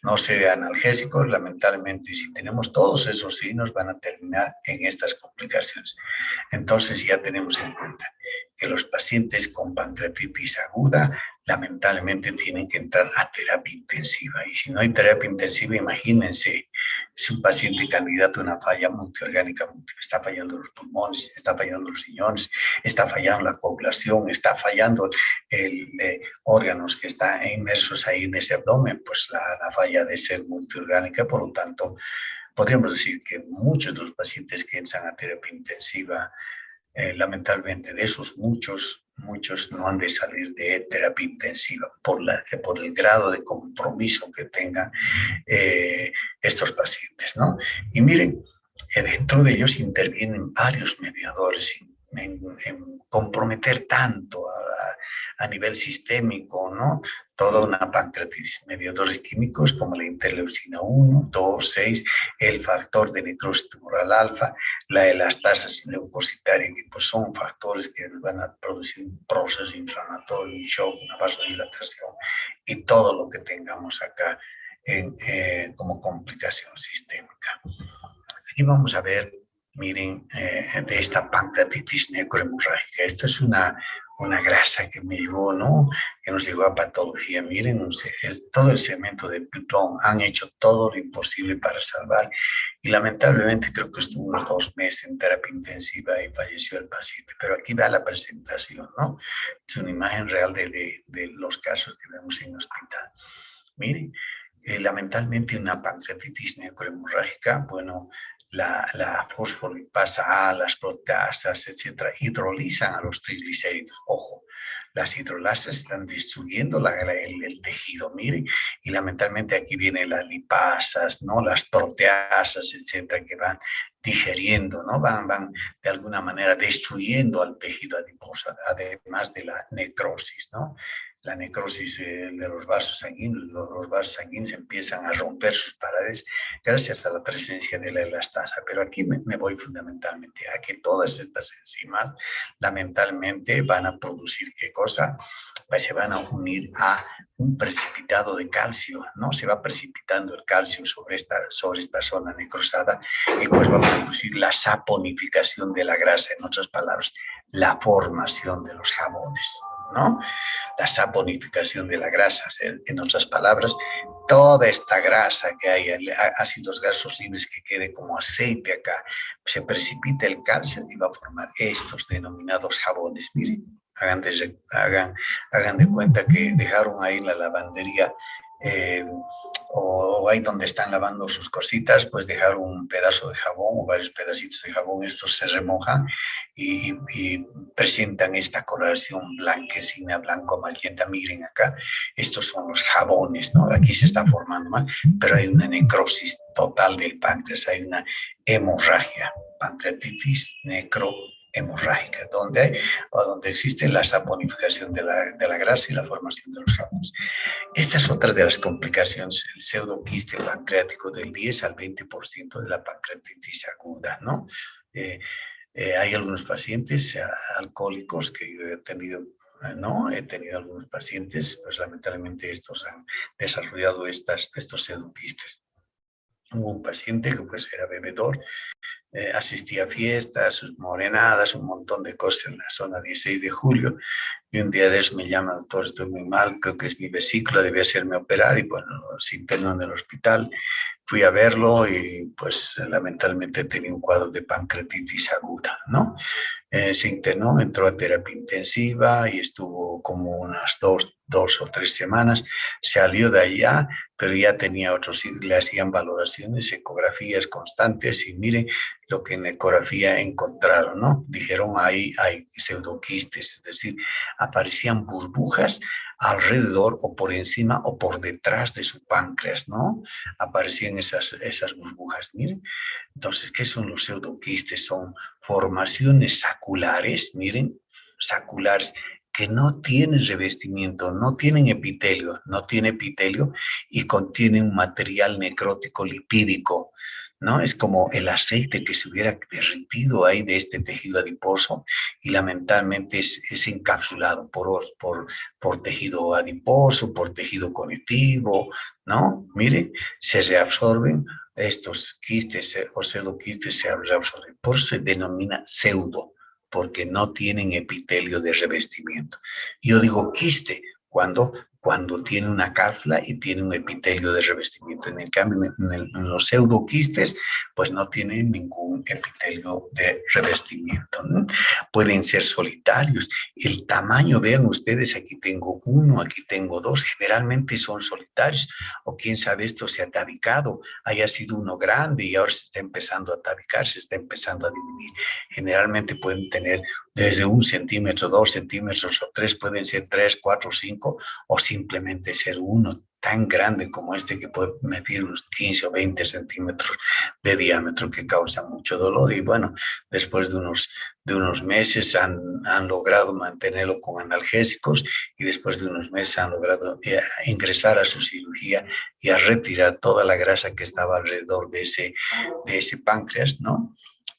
Speaker 3: no se analgésicos, lamentablemente, si tenemos todos esos signos, van a terminar en estas complicaciones. Entonces ya tenemos en cuenta que los pacientes con pancreatitis aguda lamentablemente tienen que entrar a terapia intensiva. Y si no hay terapia intensiva, imagínense, es un paciente candidato a una falla multiorgánica múltiple. Está fallando los pulmones, está fallando los riñones, está fallando la coagulación, está fallando órganos que están inmersos ahí en ese abdomen, pues la falla de ser multiorgánica. Por lo tanto, podríamos decir que muchos de los pacientes que entran a terapia intensiva, lamentablemente de esos muchos no han de salir de terapia intensiva por el grado de compromiso que tengan estos pacientes, ¿no? Y miren, dentro de ellos intervienen varios mediadores en comprometer tanto a nivel sistémico, ¿no? Toda una pancreatitis. Mediadores químicos como la interleucina 1, 2, 6, el factor de necrosis tumoral alfa, la elastasa leucocitaria, que pues son factores que van a producir un proceso inflamatorio, un shock, una vasodilatación y todo lo que tengamos acá como complicación sistémica. Aquí vamos a ver, miren, de esta pancreatitis necrohemorrágica. Esto es una grasa que me llegó, ¿no? Que nos llegó a patología. Miren, todo el segmento de Plutón han hecho todo lo imposible para salvar y lamentablemente creo que estuvo unos 2 meses en terapia intensiva y falleció el paciente. Pero aquí va la presentación, ¿no? Es una imagen real de los casos que vemos en el hospital. Miren, lamentablemente una pancreatitis necrohemorrágica, bueno, la fosfolipasa A, las proteasas, etcétera, hidrolizan a los triglicéridos. Ojo, las hidrolasas están destruyendo el tejido, miren, y lamentablemente aquí vienen las lipasas, ¿no? Las proteasas, etcétera, que van digeriendo, ¿no? Van de alguna manera destruyendo al tejido adiposo, además de la necrosis, ¿no? La necrosis de los vasos sanguíneos. Los vasos sanguíneos empiezan a romper sus paredes gracias a la presencia de la elastasa. Pero aquí me voy fundamentalmente a que todas estas enzimas lamentablemente van a producir ¿qué cosa? Pues se van a unir a un precipitado de calcio, ¿no? Se va precipitando el calcio sobre esta zona necrosada y pues va a producir la saponificación de la grasa, en otras palabras, la formación de los jabones. ¿no? La saponificación de la grasa, en otras palabras, toda esta grasa que hay, ácidos grasos libres que quede como aceite acá, se precipita el calcio y va a formar estos denominados jabones. Miren, hagan de cuenta que dejaron ahí en la lavandería eh, o ahí donde están lavando sus cositas, pues dejar un pedazo de jabón o varios pedacitos de jabón, estos se remojan y presentan esta coloración blanquecina, blanco amarillenta. Miren acá, estos son los jabones, ¿no? Aquí se está formando mal, pero hay una necrosis total del páncreas, hay una hemorragia, pancreatitis necrohemorrágica, donde existe la saponificación de la grasa y la formación de los jabones. Esta es otra de las complicaciones, el pseudoquiste pancreático del 10 al 20% de la pancreatitis aguda, ¿no? Hay algunos pacientes alcohólicos que yo he tenido, ¿no? He tenido algunos pacientes, pues lamentablemente estos han desarrollado estos pseudoquistes. Hubo un paciente que pues era bebedor, asistía a fiestas, morenadas, un montón de cosas en la zona 16 de julio, y un día de eso me llama, doctor, estoy muy mal, creo que es mi vesícula, debe hacerme operar, y bueno, se internó en el hospital. Fui a verlo y pues lamentablemente tenía un cuadro de pancreatitis aguda, ¿no? Se internó, entró a terapia intensiva y estuvo como unas dos o tres semanas. Salió de allá, pero ya tenía otros, le hacían valoraciones, ecografías constantes y miren lo que en ecografía encontraron, ¿no? Dijeron ahí hay pseudoquistes, es decir, aparecían burbujas alrededor o por encima o por detrás de su páncreas, ¿no? Aparecían esas burbujas, miren. Entonces, ¿qué son los pseudoquistes? Son formaciones saculares, miren, saculares, que no tienen revestimiento, no tienen epitelio, no tiene epitelio y contienen un material necrótico lipídico, ¿no? Es como el aceite que se hubiera derretido ahí de este tejido adiposo y lamentablemente es encapsulado por tejido adiposo, por tejido conectivo, ¿no? Mire, se reabsorben estos quistes o pseudoquistes, se reabsorben, por eso se denomina pseudo, porque no tienen epitelio de revestimiento. Yo digo quiste cuando tiene una cápsula y tiene un epitelio de revestimiento. En el cambio, en los pseudoquistes, pues no tienen ningún epitelio de revestimiento, ¿no? Pueden ser solitarios. El tamaño, vean ustedes, aquí tengo uno, aquí tengo dos, generalmente son solitarios, o quién sabe, esto se ha tabicado, haya sido uno grande y ahora se está empezando a tabicar, se está empezando a dividir. Generalmente pueden tener desde 1 centímetro, 2 centímetros o 3, pueden ser 3, 4, 5 o simplemente ser uno tan grande como este que puede medir unos 15 o 20 centímetros de diámetro que causa mucho dolor y bueno, después de unos meses han logrado mantenerlo con analgésicos y después de unos meses han logrado ingresar a su cirugía y a retirar toda la grasa que estaba alrededor de ese páncreas, ¿no?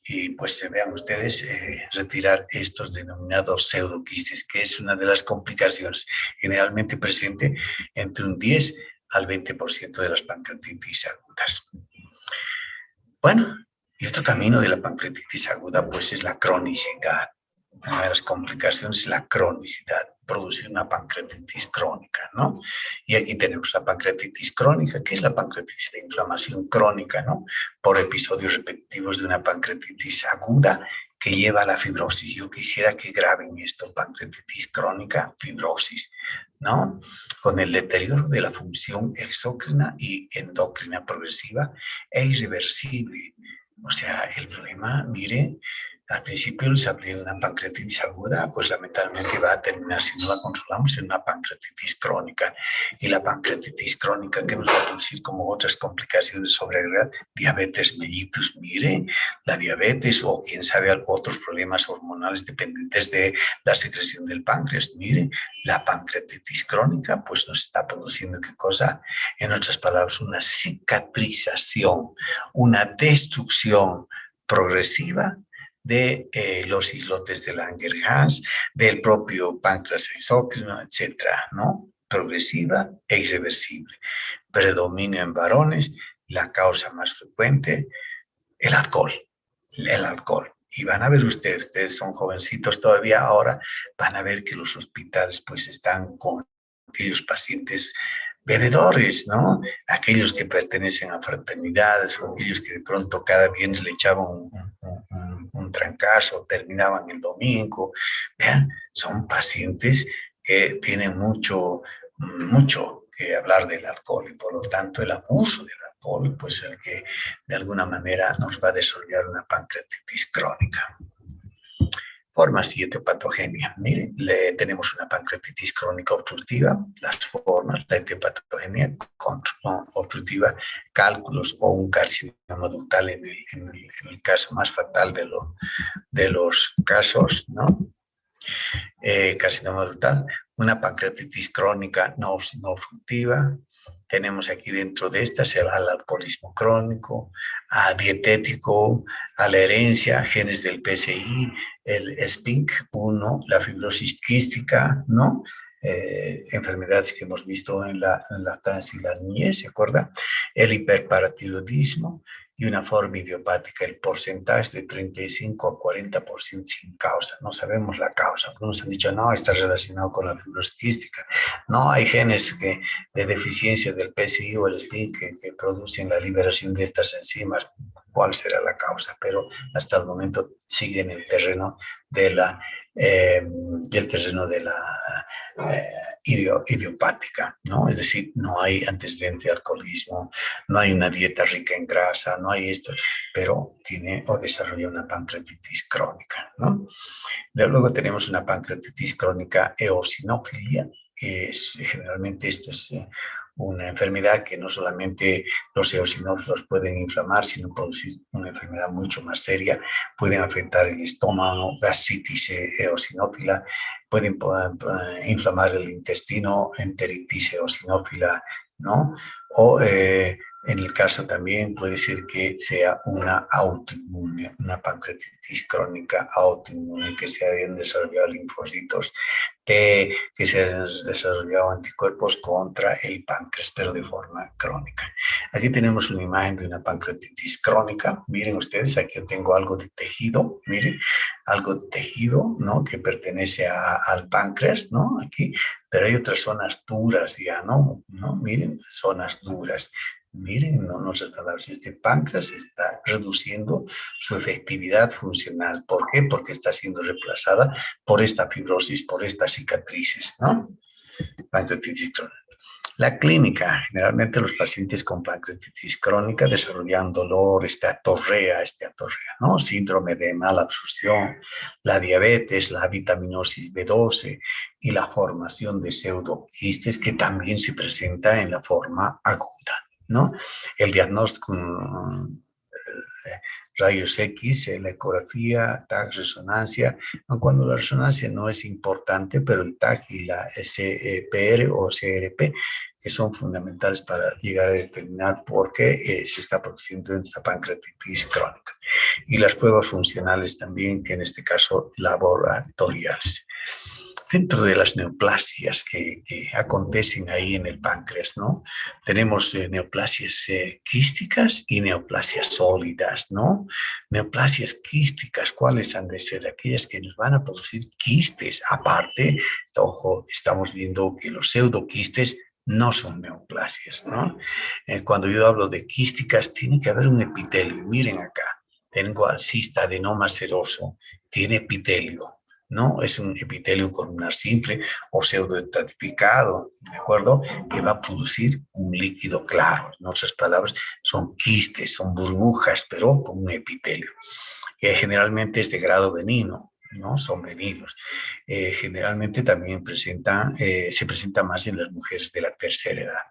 Speaker 3: Y pues se vean ustedes retirar estos denominados pseudoquistes, que es una de las complicaciones generalmente presente entre un 10 al 20% de las pancreatitis agudas. Bueno, y otro camino de la pancreatitis aguda pues es la cronicidad. Una de las complicaciones es la cronicidad, producir una pancreatitis crónica, ¿no? Y aquí tenemos la pancreatitis crónica, que es la pancreatitis de inflamación crónica, ¿no? Por episodios repetitivos de una pancreatitis aguda que lleva a la fibrosis. Yo quisiera que graben esto, pancreatitis crónica, fibrosis, ¿no? Con el deterioro de la función exócrina y endocrina progresiva e irreversible. O sea, el problema, mire, al principio les hablé de una pancreatitis aguda, pues lamentablemente va a terminar, si no la controlamos, en una pancreatitis crónica. Y la pancreatitis crónica, que nos va a producir como otras complicaciones sobre diabetes mellitus, mire, la diabetes o quién sabe otros problemas hormonales dependientes de la secreción del páncreas, mire, la pancreatitis crónica, pues nos está produciendo qué cosa, en otras palabras, una cicatrización, una destrucción progresiva de los islotes de Langerhans, del propio páncreas exócrino, etcétera, ¿no? Progresiva e irreversible. Predominio en varones, la causa más frecuente, el alcohol. El alcohol. Y van a ver ustedes son jovencitos todavía ahora, van a ver que los hospitales pues están con aquellos pacientes bebedores, ¿no? Aquellos que pertenecen a fraternidades o aquellos que de pronto cada viernes le echaban un trancazo, terminaban el domingo. Vean, son pacientes que tienen mucho que hablar del alcohol y por lo tanto el abuso del alcohol, pues el que de alguna manera nos va a desarrollar una pancreatitis crónica. Formas de etiopatogenia. Miren, tenemos una pancreatitis crónica obstructiva, las formas, la etiopatogenia obstructiva, cálculos o un carcinoma ductal en el caso más fatal de los casos, ¿no? Carcinoma ductal, una pancreatitis crónica no obstructiva. Tenemos aquí dentro de esta, se va al alcoholismo crónico, a dietético, a la herencia, genes del PCI, el SPINK1, la fibrosis quística, ¿no? Enfermedades que hemos visto en la lactancia y la niñez, ¿se acuerda? El hiperparatiroidismo y una forma idiopática. El porcentaje de 35 a 40% sin causa. No sabemos la causa. Algunos han dicho, no, está relacionado con la fibrosis quística. No, hay genes de deficiencia del PCI o el SPINK que producen la liberación de estas enzimas. ¿Cuál será la causa? Pero hasta el momento sigue en el terreno de la idiopática, ¿no? Es decir, no hay antecedente de alcoholismo, no hay una dieta rica en grasa, no hay esto, pero tiene o desarrolla una pancreatitis crónica, ¿no? Luego tenemos una pancreatitis crónica eosinófilia, que generalmente esto es una enfermedad que no solamente los eosinófilos pueden inflamar, sino producir una enfermedad mucho más seria. Pueden afectar el estómago, gastritis eosinófila, pueden inflamar el intestino, enteritis eosinófila, ¿no? O en el caso también puede ser que sea una autoinmune, una pancreatitis crónica autoinmune, que se hayan desarrollado linfocitos que se han desarrollado anticuerpos contra el páncreas, pero de forma crónica. Aquí tenemos una imagen de una pancreatitis crónica. Miren ustedes, aquí yo tengo algo de tejido, miren, algo de tejido, ¿no? Que pertenece al páncreas, ¿no? Aquí, pero hay otras zonas duras ya, ¿no? Miren, zonas duras. Miren, no nos tratamos, este páncreas está reduciendo su efectividad funcional. ¿Por qué? Porque está siendo reemplazada por esta fibrosis, por estas cicatrices, ¿no? Pancreatitis crónica. La clínica, generalmente los pacientes con pancreatitis crónica desarrollan dolor, esteatorrea, ¿no? Síndrome de mala absorción, la diabetes, la vitaminosis B12 y la formación de pseudoquistes que también se presenta en la forma aguda, ¿no? El diagnóstico rayos X, la ecografía, TAC, resonancia, cuando la resonancia no es importante, pero el TAC y la SPR o CRP, que son fundamentales para llegar a determinar por qué se está produciendo esta pancreatitis crónica. Y las pruebas funcionales también, que en este caso laboratoriales. Dentro de las neoplasias que acontecen ahí en el páncreas, ¿no? Tenemos neoplasias quísticas y neoplasias sólidas, ¿no? Neoplasias quísticas, ¿cuáles han de ser? Aquellas que nos van a producir quistes. Aparte, ojo, estamos viendo que los pseudoquistes no son neoplasias, ¿no? Cuando yo hablo de quísticas, tiene que haber un epitelio. Miren acá, tengo al cista adenoma seroso, tiene epitelio. No es un epitelio columnar simple o pseudoestratificado, ¿de acuerdo? Que va a producir un líquido claro. En otras palabras, son quistes, son burbujas, pero con un epitelio. Generalmente es de grado benigno, ¿no? Son benignos. Generalmente también se presenta más en las mujeres de la tercera edad.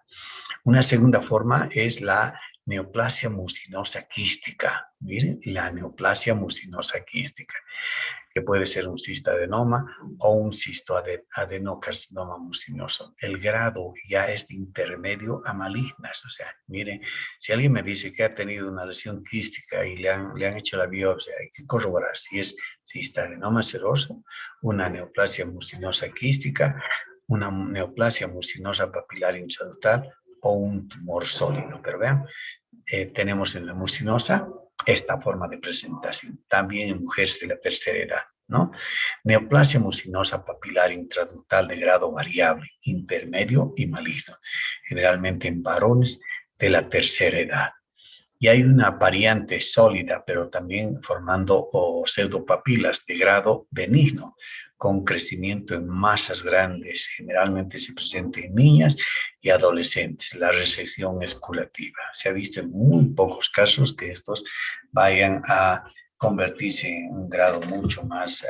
Speaker 3: Una segunda forma es la neoplasia mucinosa quística. Miren, la neoplasia mucinosa quística, que puede ser un cistoadenoma o un adenocarcinoma mucinoso. El grado ya es de intermedio a malignas. O sea, miren, si alguien me dice que ha tenido una lesión quística y le han hecho la biopsia, hay que corroborar si es cistoadenoma seroso, una neoplasia mucinosa quística, una neoplasia mucinosa papilar intraductal o un tumor sólido. Pero vean, tenemos en la mucinosa esta forma de presentación, también en mujeres de la tercera edad, ¿no? Neoplasia mucinosa papilar intraductal de grado variable, intermedio y maligno, generalmente en varones de la tercera edad. Y hay una variante sólida, pero también formando pseudopapilas de grado benigno, con crecimiento en masas grandes. Generalmente se presenta en niñas y adolescentes. La resección es curativa. Se ha visto en muy pocos casos que estos vayan a convertirse en un grado mucho más,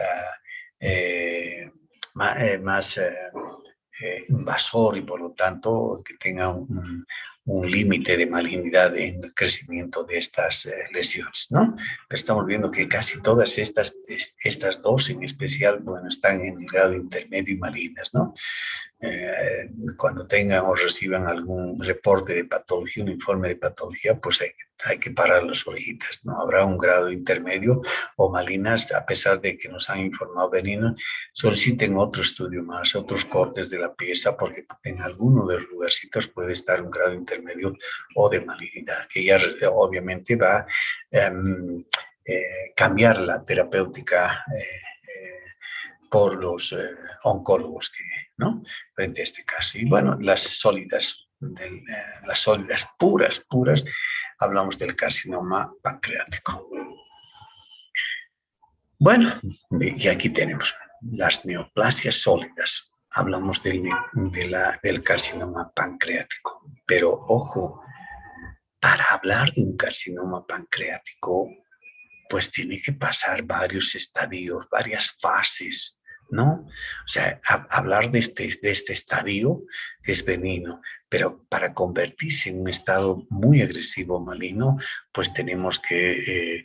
Speaker 3: más invasor y por lo tanto que tenga un límite de malignidad en el crecimiento de estas lesiones, ¿no? Pero estamos viendo que casi todas estas dos en especial, bueno, están en el grado intermedio y malignas, ¿no? Cuando tengan o reciban algún reporte de patología, un informe de patología, pues hay que parar las orejitas, ¿no? Habrá un grado intermedio o malignas, a pesar de que nos han informado benignos, soliciten otro estudio más, otros cortes de la pieza, porque en alguno de los lugarcitos puede estar un grado intermedio o de malignidad, que ya obviamente va a cambiar la terapéutica por los oncólogos, ¿no? Frente a este caso. Y bueno, las sólidas puras, hablamos del carcinoma pancreático. Bueno, y aquí tenemos las neoplasias sólidas. Hablamos del carcinoma pancreático. Pero ojo, para hablar de un carcinoma pancreático, pues tiene que pasar varios estadios, varias fases, ¿no? O sea, hablar de este estadio que es benigno, pero para convertirse en un estado muy agresivo maligno, pues tenemos que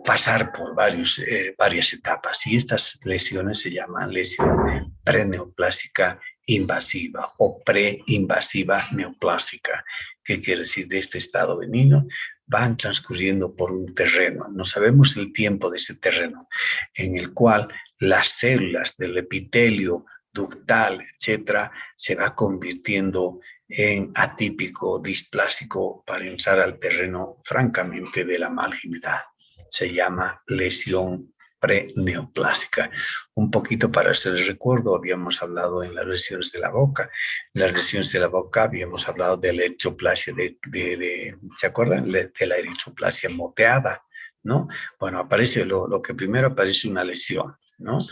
Speaker 3: pasar por varias etapas. Y estas lesiones se llaman lesión preneoplásica invasiva o preinvasiva neoplásica. ¿Qué quiere decir de este estado benigno? Van transcurriendo por un terreno, no sabemos el tiempo de ese terreno, en el cual las células del epitelio ductal, etcétera, se va convirtiendo en atípico, displásico, para entrar al terreno francamente de la malignidad. Se llama lesión preneoplásica. Un poquito para hacer el recuerdo, habíamos hablado en las lesiones de la boca. En las lesiones de la boca habíamos hablado de la eritroplasia ¿se acuerdan? De la eritroplasia moteada, ¿no? Bueno, aparece lo que primero aparece una lesión, ¿no?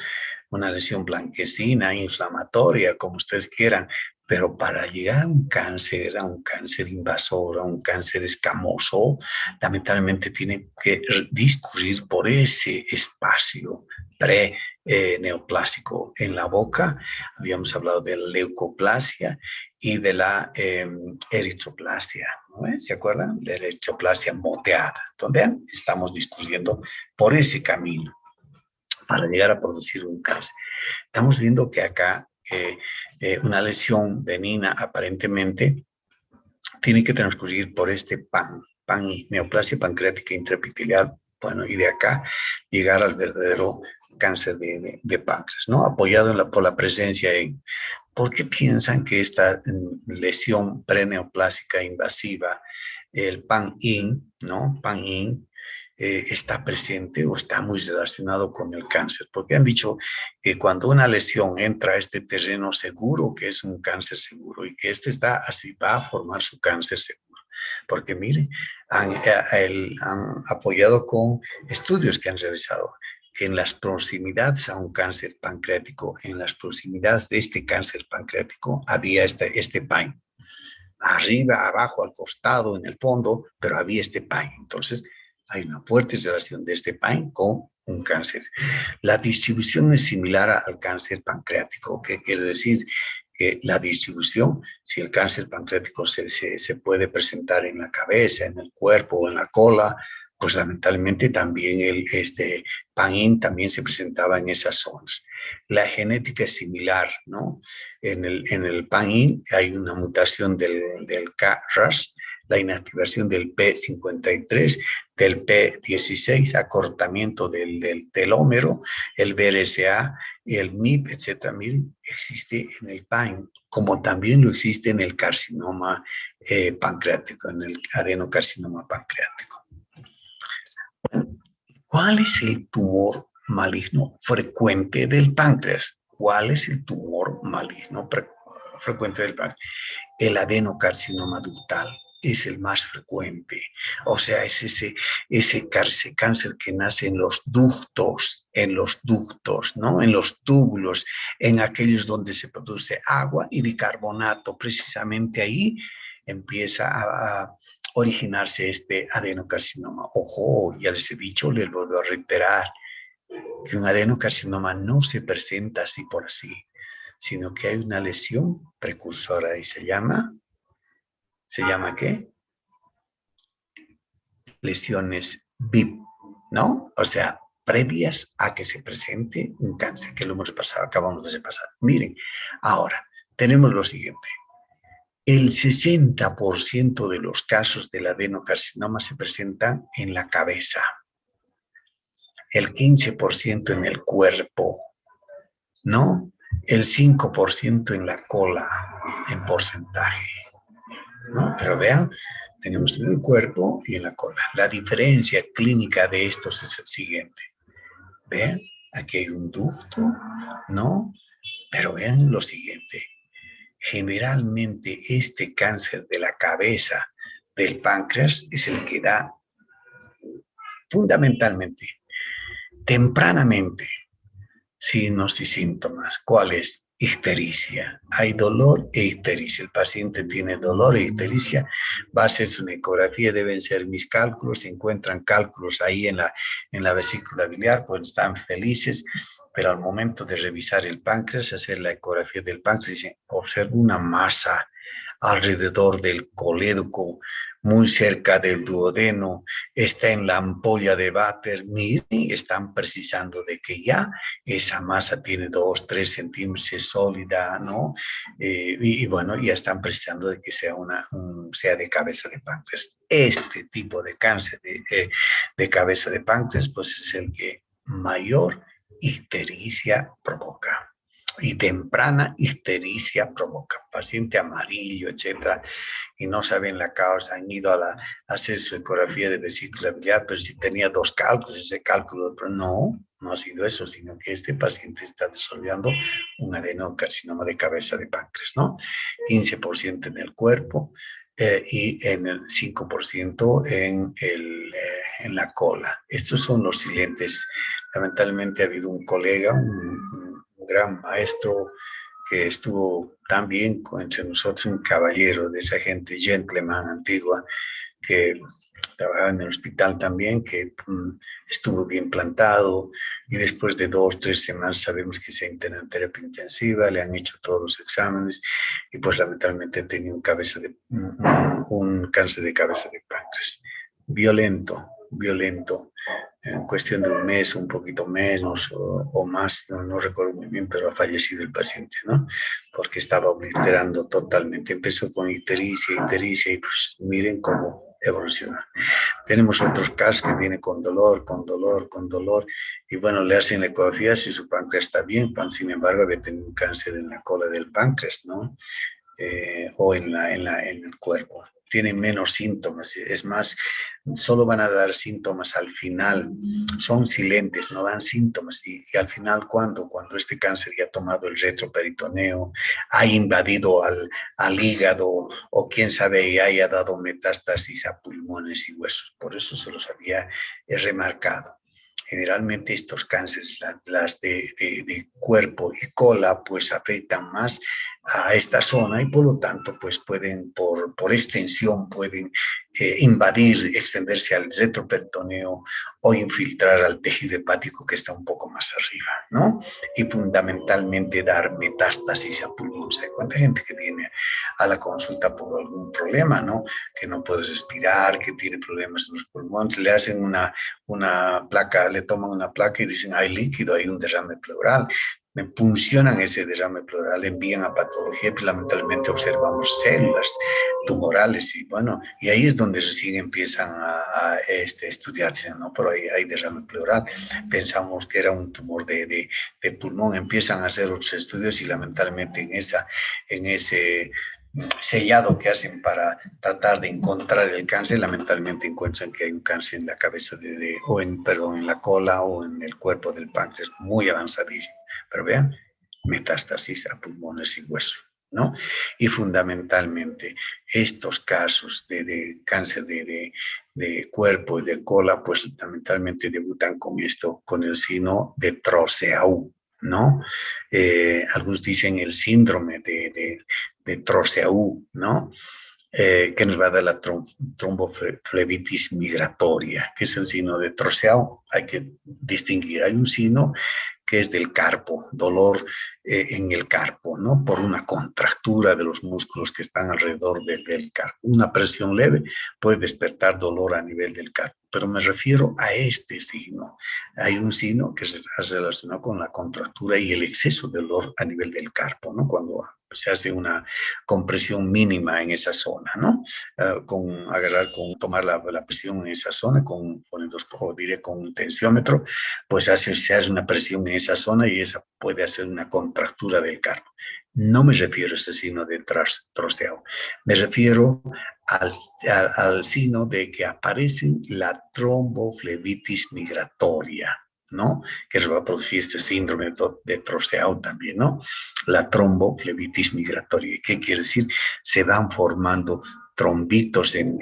Speaker 3: Una lesión blanquecina, inflamatoria, como ustedes quieran, pero para llegar a un cáncer invasor, a un cáncer escamoso, lamentablemente tiene que discurrir por ese espacio neoplásico en la boca. Habíamos hablado de la leucoplasia y de la eritroplasia, ¿no? ¿Se acuerdan? De la eritroplasia moteada. Entonces, estamos discurriendo por ese camino para llegar a producir un cáncer. Estamos viendo que acá una lesión benigna aparentemente tiene que transcurrir por este pan y neoplasia pancreática intraepitelial, bueno, y de acá llegar al verdadero cáncer de páncreas, ¿no? Apoyado por la presencia en... ¿Por qué piensan que esta lesión preneoplásica invasiva, el PAN-IN, ¿no? PAN-IN, está presente o está muy relacionado con el cáncer? Porque han dicho que cuando una lesión entra a este terreno seguro, que es un cáncer seguro, y que así va a formar su cáncer seguro. Porque miren, han apoyado con estudios que han realizado que en las proximidades a un cáncer pancreático, en las proximidades de este cáncer pancreático, había este PAIN. Arriba, abajo, al costado, en el fondo, pero había este PAIN. Entonces, hay una fuerte relación de este PAIN con un cáncer. La distribución es similar al cáncer pancreático, que quiere decir que la distribución, si el cáncer pancreático se puede presentar en la cabeza, en el cuerpo o en la cola, pues lamentablemente también este PAN-IN también se presentaba en esas zonas. La genética es similar, ¿no? En el PAN-IN hay una mutación del KRAS, la inactivación del P53, del P16, acortamiento del telómero, el BRCA, el MIP, etcétera. Miren, existe en el PAN, como también lo existe en el carcinoma pancreático, en el adenocarcinoma pancreático. ¿Cuál es el tumor maligno frecuente del páncreas? ¿Cuál es el tumor maligno frecuente del páncreas? El adenocarcinoma ductal es el más frecuente. O sea, es ese cáncer que nace en los ductos, ¿no? En los túbulos, en aquellos donde se produce agua y bicarbonato. Precisamente ahí empieza a originarse este adenocarcinoma. Ojo, ya les he dicho, les vuelvo a reiterar, que un adenocarcinoma no se presenta así por así, sino que hay una lesión precursora y ¿se llama qué? Lesiones VIP, ¿no? O sea, previas a que se presente un cáncer, que lo hemos pasado, acabamos de pasar. Miren, ahora tenemos lo siguiente. El 60% de los casos del adenocarcinoma se presentan en la cabeza, el 15% en el cuerpo, ¿no? El 5% en la cola, en porcentaje, ¿no? Pero vean, tenemos en el cuerpo y en la cola. La diferencia clínica de estos es el siguiente. Vean, aquí hay un ducto, ¿no? Pero vean lo siguiente. Generalmente este cáncer de la cabeza del páncreas es el que da fundamentalmente, tempranamente, signos y síntomas. ¿Cuál es? Ictericia. Hay dolor e ictericia. El paciente tiene dolor e ictericia. Va a hacerse una ecografía, deben ser mis cálculos. Se encuentran cálculos ahí en la vesícula biliar, pues están felices. Pero al momento de revisar el páncreas, hacer la ecografía del páncreas, dicen, observa una masa alrededor del colédoco, muy cerca del duodeno, está en la ampolla de váter. Miren, están precisando de que ya esa masa tiene 2, 3 centímetros, es sólida, ¿no? Y bueno, ya están precisando de que sea, sea de cabeza de páncreas. Este tipo de cáncer de cabeza de páncreas, pues es el que mayor ictericia provoca. Y temprana ictericia provoca, paciente amarillo, etcétera, y no saben la causa, han ido a hacer su ecografía de vesícula biliar, pero si tenía 2 cálculos, ese cálculo, pero no ha sido eso, sino que este paciente está desarrollando un adenocarcinoma de cabeza de páncreas, ¿no? 15% en el cuerpo y en el 5% en la cola. Estos son los silentes. Lamentablemente ha habido un colega, un gran maestro que estuvo también entre nosotros, un caballero de esa gente gentleman antigua que trabajaba en el hospital también, que estuvo bien plantado y después de 2, 3 semanas sabemos que se interna en terapia intensiva, le han hecho todos los exámenes y pues lamentablemente tenía un cáncer de cabeza de páncreas. Violento, violento. En cuestión de un mes, un poquito menos o más, no recuerdo muy bien, pero ha fallecido el paciente, ¿no? Porque estaba obliterando totalmente. Empezó con ictericia y pues miren cómo evoluciona. Tenemos otros casos que vienen con dolor, y bueno, le hacen la ecografía si su páncreas está bien, sin embargo, había tenido un cáncer en la cola del páncreas, ¿no? O en el cuerpo. Tienen menos síntomas, es más, solo van a dar síntomas al final, son silentes, no dan síntomas, y al final, cuando este cáncer ya ha tomado el retroperitoneo, ha invadido al hígado, o quién sabe, y haya dado metástasis a pulmones y huesos, por eso se los había remarcado. Generalmente estos cánceres, las de cuerpo y cola, pues afectan más a esta zona y por lo tanto pues pueden por extensión pueden invadir, extenderse al retroperitoneo o infiltrar al tejido hepático que está un poco más arriba, ¿no? Y fundamentalmente dar metástasis a pulmón. ¿Se cuánta gente que viene a la consulta por algún problema, ¿no? Que no puede respirar, que tiene problemas en los pulmones, le hacen una placa, le toman una placa y dicen hay líquido, hay un derrame pleural. Me puncionan ese derrame pleural, envían a patología y lamentablemente observamos células tumorales y bueno, y ahí es donde recién empiezan a estudiarse, ¿no? Pero hay derrame pleural, pensamos que era un tumor de pulmón, empiezan a hacer otros estudios y lamentablemente en ese sellado que hacen para tratar de encontrar el cáncer, lamentablemente encuentran que hay un cáncer en la cabeza perdón, en la cola o en el cuerpo del páncreas, muy avanzadísimo. Pero vean, metástasis a pulmones y hueso, ¿no? Y fundamentalmente estos casos de cáncer de cuerpo y de cola, pues fundamentalmente debutan con esto, con el signo de Troceau, ¿no? Algunos dicen el síndrome de Troceau, ¿no? Que nos va a dar la tromboflebitis migratoria, que es el signo de Troceau. Hay que distinguir, hay un signo que es del carpo, dolor en el carpo, ¿no? Por una contractura de los músculos que están alrededor del carpo. Una presión leve puede despertar dolor a nivel del carpo, pero me refiero a este signo. Hay un signo que se relaciona con la contractura y el exceso de dolor a nivel del carpo, ¿no? Cuando se hace una compresión mínima en esa zona, ¿no? Tomar la presión en esa zona con un tensiómetro, pues se hace una presión en esa zona y esa puede hacer una contractura del carpo. No me refiero a ese signo de troceado, me refiero al signo de que aparece la tromboflebitis migratoria, ¿no? Que se va a producir este síndrome de Troceau también, ¿no? La tromboflebitis migratoria. ¿Qué quiere decir? Se van formando trombitos en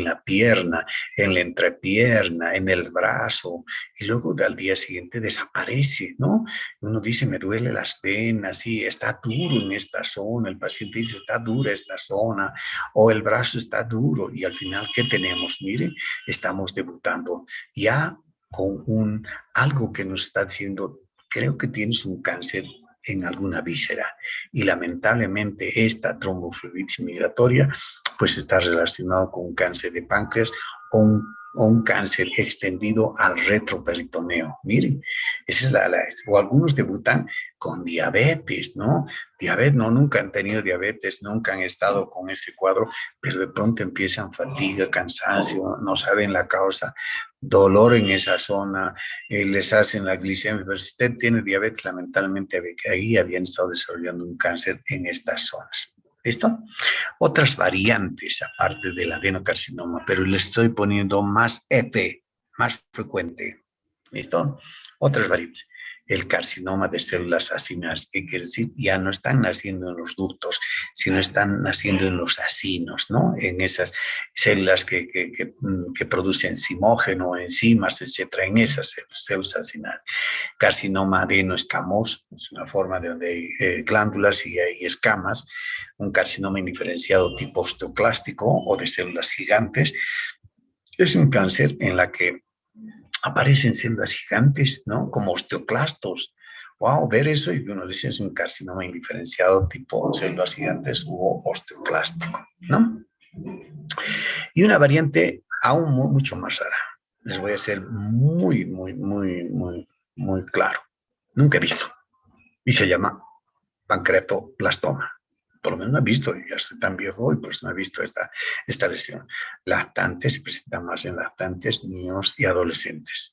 Speaker 3: la pierna, en la entrepierna, en el brazo, y luego al día siguiente desaparece, ¿no? Uno dice, me duele las venas, sí, está duro en esta zona, el paciente dice, está dura esta zona, o el brazo está duro, y al final, ¿qué tenemos? Miren, estamos debutando ya con algo que nos está diciendo, creo que tienes un cáncer en alguna víscera, y lamentablemente esta tromboflebitis migratoria pues está relacionado con un cáncer de páncreas o un cáncer extendido al retroperitoneo. Miren, esa es o algunos debutan con diabetes, ¿no? Diabetes, no, nunca han tenido diabetes, nunca han estado con ese cuadro, pero de pronto empiezan fatiga, cansancio, no saben la causa, dolor en esa zona, les hacen la glicemia, pero si usted tiene diabetes, lamentablemente ahí habían estado desarrollando un cáncer en estas zonas. ¿Listo? Otras variantes aparte del adenocarcinoma, pero le estoy poniendo más más frecuente. ¿Listo? Otras variantes. El carcinoma de células acinales, ¿qué quiere decir? Ya no están naciendo en los ductos, sino están naciendo en los acinos, ¿no? En esas células que producen simógeno, enzimas, etcétera, en esas células acinales. Carcinoma adenoescamoso, es una forma de donde hay glándulas y hay escamas, un carcinoma indiferenciado tipo osteoclástico o de células gigantes. Es un cáncer en la que aparecen células gigantes, ¿no? Como osteoclastos. Wow, ver eso y uno dice es un carcinoma indiferenciado tipo células gigantes u osteoclástico, ¿no? Y una variante aún mucho más rara. Les voy a ser muy claro. Nunca he visto. Y se llama pancreatoblastoma. Por lo menos no he visto, ya estoy tan viejo y pues no he visto esta lesión. Lactantes, se presenta más en lactantes, niños y adolescentes.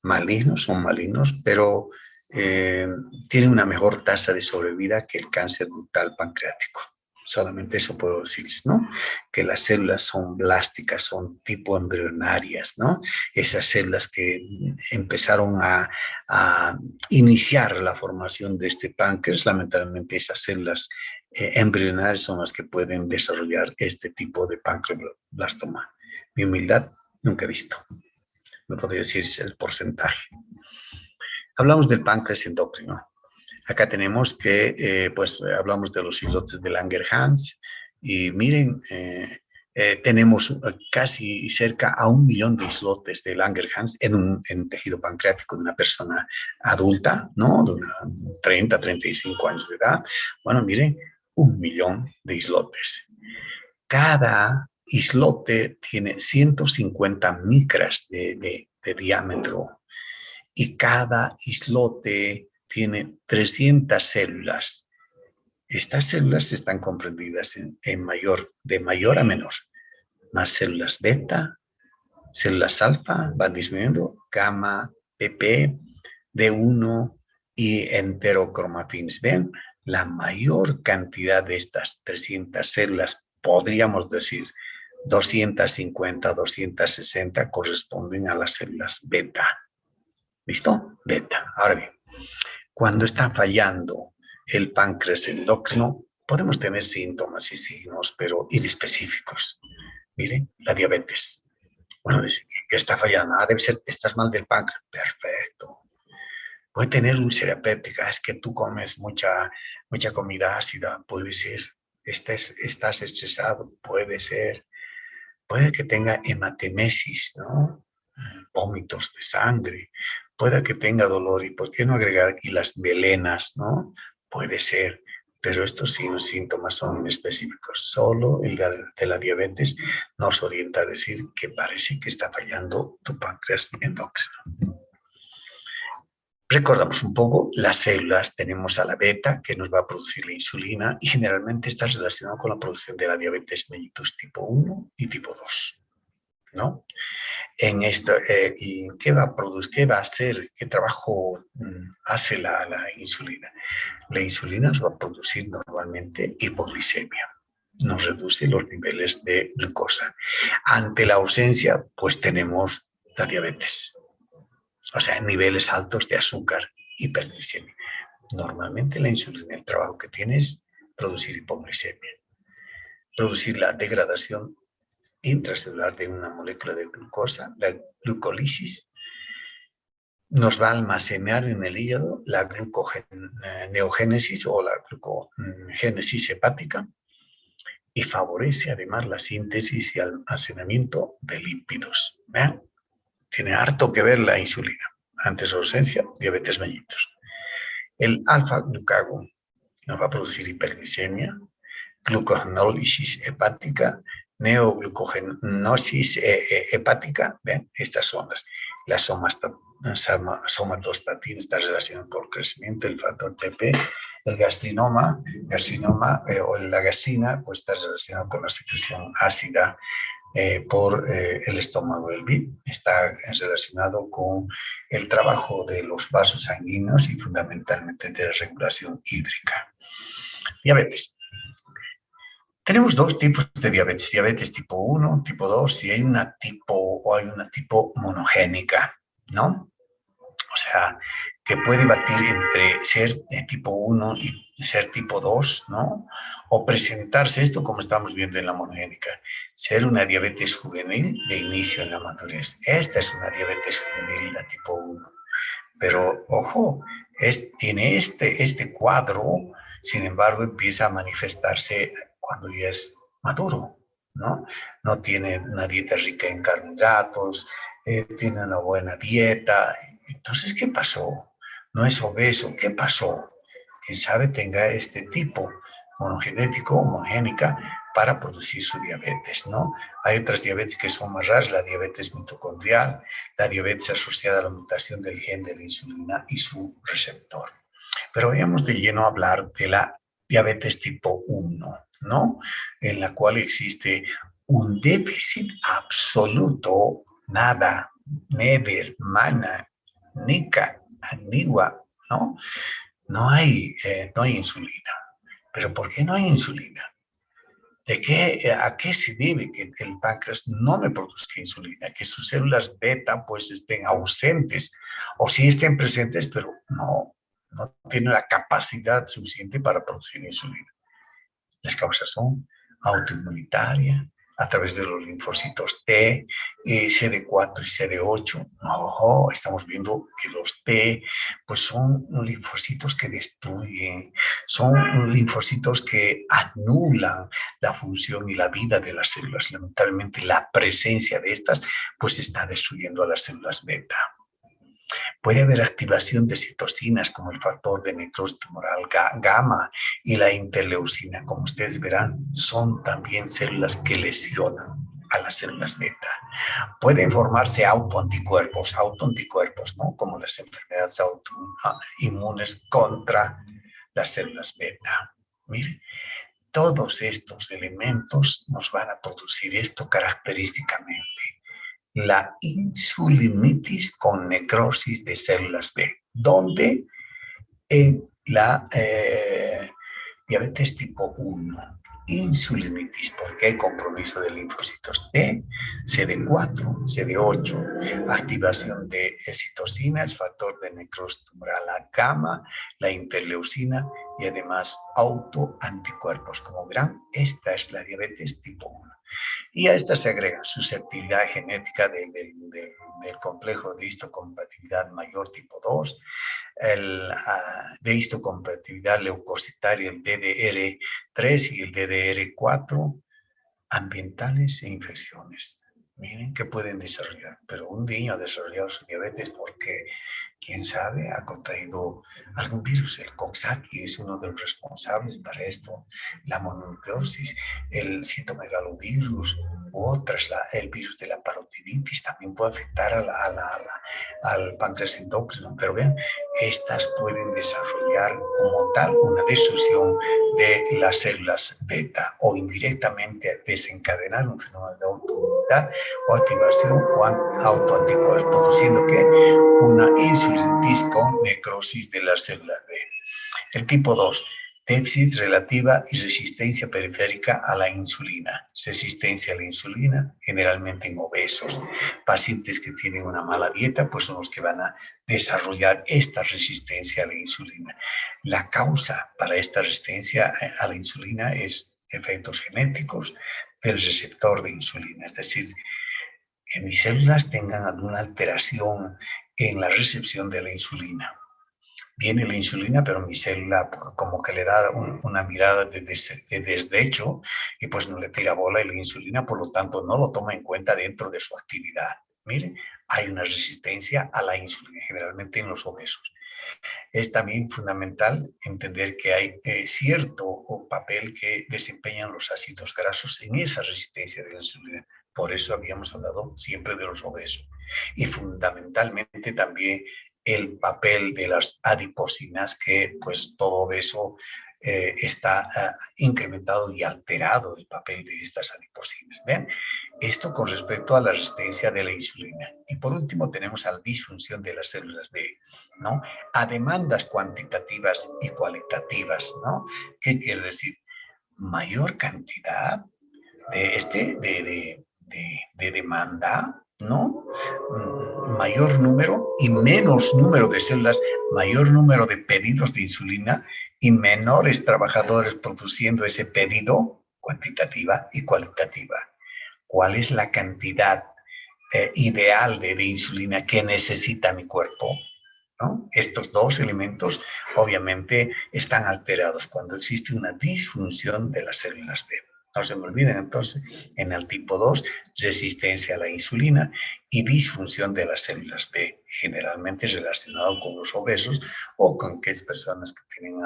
Speaker 3: Malignos, son malignos, pero tienen una mejor tasa de sobrevida que el cáncer ductal pancreático. Solamente eso puedo decirles, ¿no? Que las células son blásticas, son tipo embrionarias, ¿no? Esas células que empezaron a iniciar la formación de este páncreas, lamentablemente esas células embrionarias son las que pueden desarrollar este tipo de pancreoblastoma. Mi humildad, nunca he visto. No podría decir el porcentaje. Hablamos del páncreas endocrino. Acá tenemos que, pues, hablamos de los islotes de Langerhans y miren, tenemos casi cerca a 1 millón de islotes de Langerhans en tejido pancreático de una persona adulta, ¿no? De una 30, 35 años de edad. Bueno, miren, 1 millón de islotes. Cada islote tiene 150 micras de diámetro y cada islote tiene 300 células. Estas células están comprendidas de mayor a menor. Más células beta, células alfa van disminuyendo, gamma, PP, D1 y enterocromatins. ¿Ven? la mayor cantidad de estas 300 células, podríamos decir 250, 260, corresponden a las células beta. ¿Listo? Beta. Ahora bien, cuando está fallando el páncreas endocrino, podemos tener síntomas y signos, pero inespecíficos. Miren, la diabetes. Bueno, dice que está fallando. Ah, debe ser, estás mal del páncreas. Perfecto. Puede tener úlcera péptica, es que tú comes mucha comida ácida, puede ser. Estás estresado, puede ser. Puede que tenga hematemesis, ¿no? Vómitos de sangre. Puede que tenga dolor. ¿Y por qué no agregar aquí las melenas, no? Puede ser. Pero estos síntomas son específicos. Solo el de la diabetes nos orienta a decir que parece que está fallando tu páncreas endocrino. Recordamos un poco, las células tenemos a la beta que nos va a producir la insulina y generalmente está relacionado con la producción de la diabetes mellitus tipo 1 y tipo 2, ¿no? En esto, ¿y qué va a producir, qué va a hacer, qué trabajo hace la insulina? La insulina nos va a producir normalmente hipoglicemia, nos reduce los niveles de glucosa. Ante la ausencia, pues tenemos la diabetes. O sea, niveles altos de azúcar, hiperglicemia. Normalmente la insulina, el trabajo que tiene es producir hipoglicemia, producir la degradación intracelular de una molécula de glucosa, la glucólisis, nos va a almacenar en el hígado la gluconeogénesis o la glucogénesis hepática y favorece además la síntesis y almacenamiento de lípidos. ¿Vean? Tiene harto que ver la insulina. Ante su ausencia, diabetes mellitus. El alfa-glucagón nos va a producir hiperglicemia, glucogenólisis hepática, neoglucogenosis hepática. ¿Ven? Estas son la somatostatina está relacionada con el crecimiento, el factor TP, el gastrinoma o la gastrina, pues está relacionado con la secreción ácida por el estómago. El BIP está relacionado con el trabajo de los vasos sanguíneos y fundamentalmente de la regulación hídrica. Diabetes. Tenemos dos tipos de diabetes, diabetes tipo 1, tipo 2, y hay una tipo monogénica, ¿no? O sea, que puede batir entre ser tipo 1 y ser tipo 2, ¿no? O presentarse esto como estamos viendo en la monogénica, ser una diabetes juvenil de inicio en la madurez. Esta es una diabetes juvenil, la tipo 1. Pero, ojo, tiene este cuadro, sin embargo, empieza a manifestarse cuando ya es maduro, ¿no? No tiene una dieta rica en carbohidratos, tiene una buena dieta. Entonces, ¿qué pasó? No es obeso, ¿qué pasó? Quién sabe tenga este tipo monogenético, homogénica, para producir su diabetes, ¿no? Hay otras diabetes que son más raras, la diabetes mitocondrial, la diabetes asociada a la mutación del gen de la insulina y su receptor. Pero vayamos de lleno a hablar de la diabetes tipo 1, ¿no? En la cual existe un déficit absoluto, nada, never, mana, nica, anigua, ¿no? No hay insulina. ¿Pero por qué no hay insulina? ¿A qué se debe que el páncreas no me produzca insulina? Que sus células beta pues estén ausentes o sí estén presentes, pero no tienen la capacidad suficiente para producir insulina. Las causas son autoinmunitaria, a través de los linfocitos T, CD4 y CD8. Ojo, estamos viendo que los T pues son linfocitos que destruyen, son linfocitos que anulan la función y la vida de las células. Lamentablemente la presencia de estas pues está destruyendo a las células beta. Puede haber activación de citocinas como el factor de necrosis tumoral gamma y la interleucina. Como ustedes verán, son también células que lesionan a las células beta. Pueden formarse autoanticuerpos, ¿no? Como las enfermedades autoinmunes contra las células beta. Miren, todos estos elementos nos van a producir esto característicamente. La insulinitis con necrosis de células B, donde la diabetes tipo 1, insulinitis, porque hay compromiso de linfocitos T, CD4, CD8, activación de citosina, el factor de necrosis tumoral, la gamma, la interleucina y además autoanticuerpos. Como verán, esta es la diabetes tipo 1. Y a esta se agrega susceptibilidad genética del complejo de histocompatibilidad mayor tipo 2, de histocompatibilidad leucocitaria, el DDR3 y el DDR4, ambientales e infecciones. Miren que pueden desarrollar, pero un niño ha desarrollado su diabetes porque, quién sabe, ha contraído algún virus. El Coxsackie es uno de los responsables para esto, la mononucleosis, el citomegalovirus u otras, el virus de la parotiditis también puede afectar al páncreas endocrino, pero vean, estas pueden desarrollar como tal una destrucción de las células beta o indirectamente desencadenar un fenómeno de autoinmunidad o activación o autoanticuerpos, produciendo que una insulinitis con necrosis de las células B. El tipo 2, déficit relativa y resistencia periférica a la insulina. Resistencia a la insulina, generalmente en obesos. Pacientes que tienen una mala dieta, pues son los que van a desarrollar esta resistencia a la insulina. La causa para esta resistencia a la insulina es efectos genéticos del receptor de insulina, es decir, que mis células tengan alguna alteración en la recepción de la insulina. Viene la insulina, pero mi célula como que le da una mirada de desdecho y pues no le tira bola a la insulina, por lo tanto no lo toma en cuenta dentro de su actividad. Miren, hay una resistencia a la insulina, generalmente en los obesos. Es también fundamental entender que hay cierto papel que desempeñan los ácidos grasos en esa resistencia de la insulina. Por eso habíamos hablado siempre de los obesos. Y fundamentalmente también el papel de las adipocinas, que pues todo obeso está incrementado y alterado el papel de estas adipocinas. Vean, esto con respecto a la resistencia de la insulina. Y por último tenemos a la disfunción de las células B, ¿no? A demandas cuantitativas y cualitativas, ¿no? ¿Qué quiere decir? Mayor cantidad de demanda, ¿no? Mayor número y menos número de células, mayor número de pedidos de insulina y menores trabajadores produciendo ese pedido cuantitativa y cualitativa. ¿Cuál es la cantidad ideal de insulina que necesita mi cuerpo? ¿No? Estos dos elementos obviamente están alterados cuando existe una disfunción de las células B. No se me olviden entonces, en el tipo 2, resistencia a la insulina y disfunción de las células B, generalmente relacionado con los obesos o con aquellas personas que tienen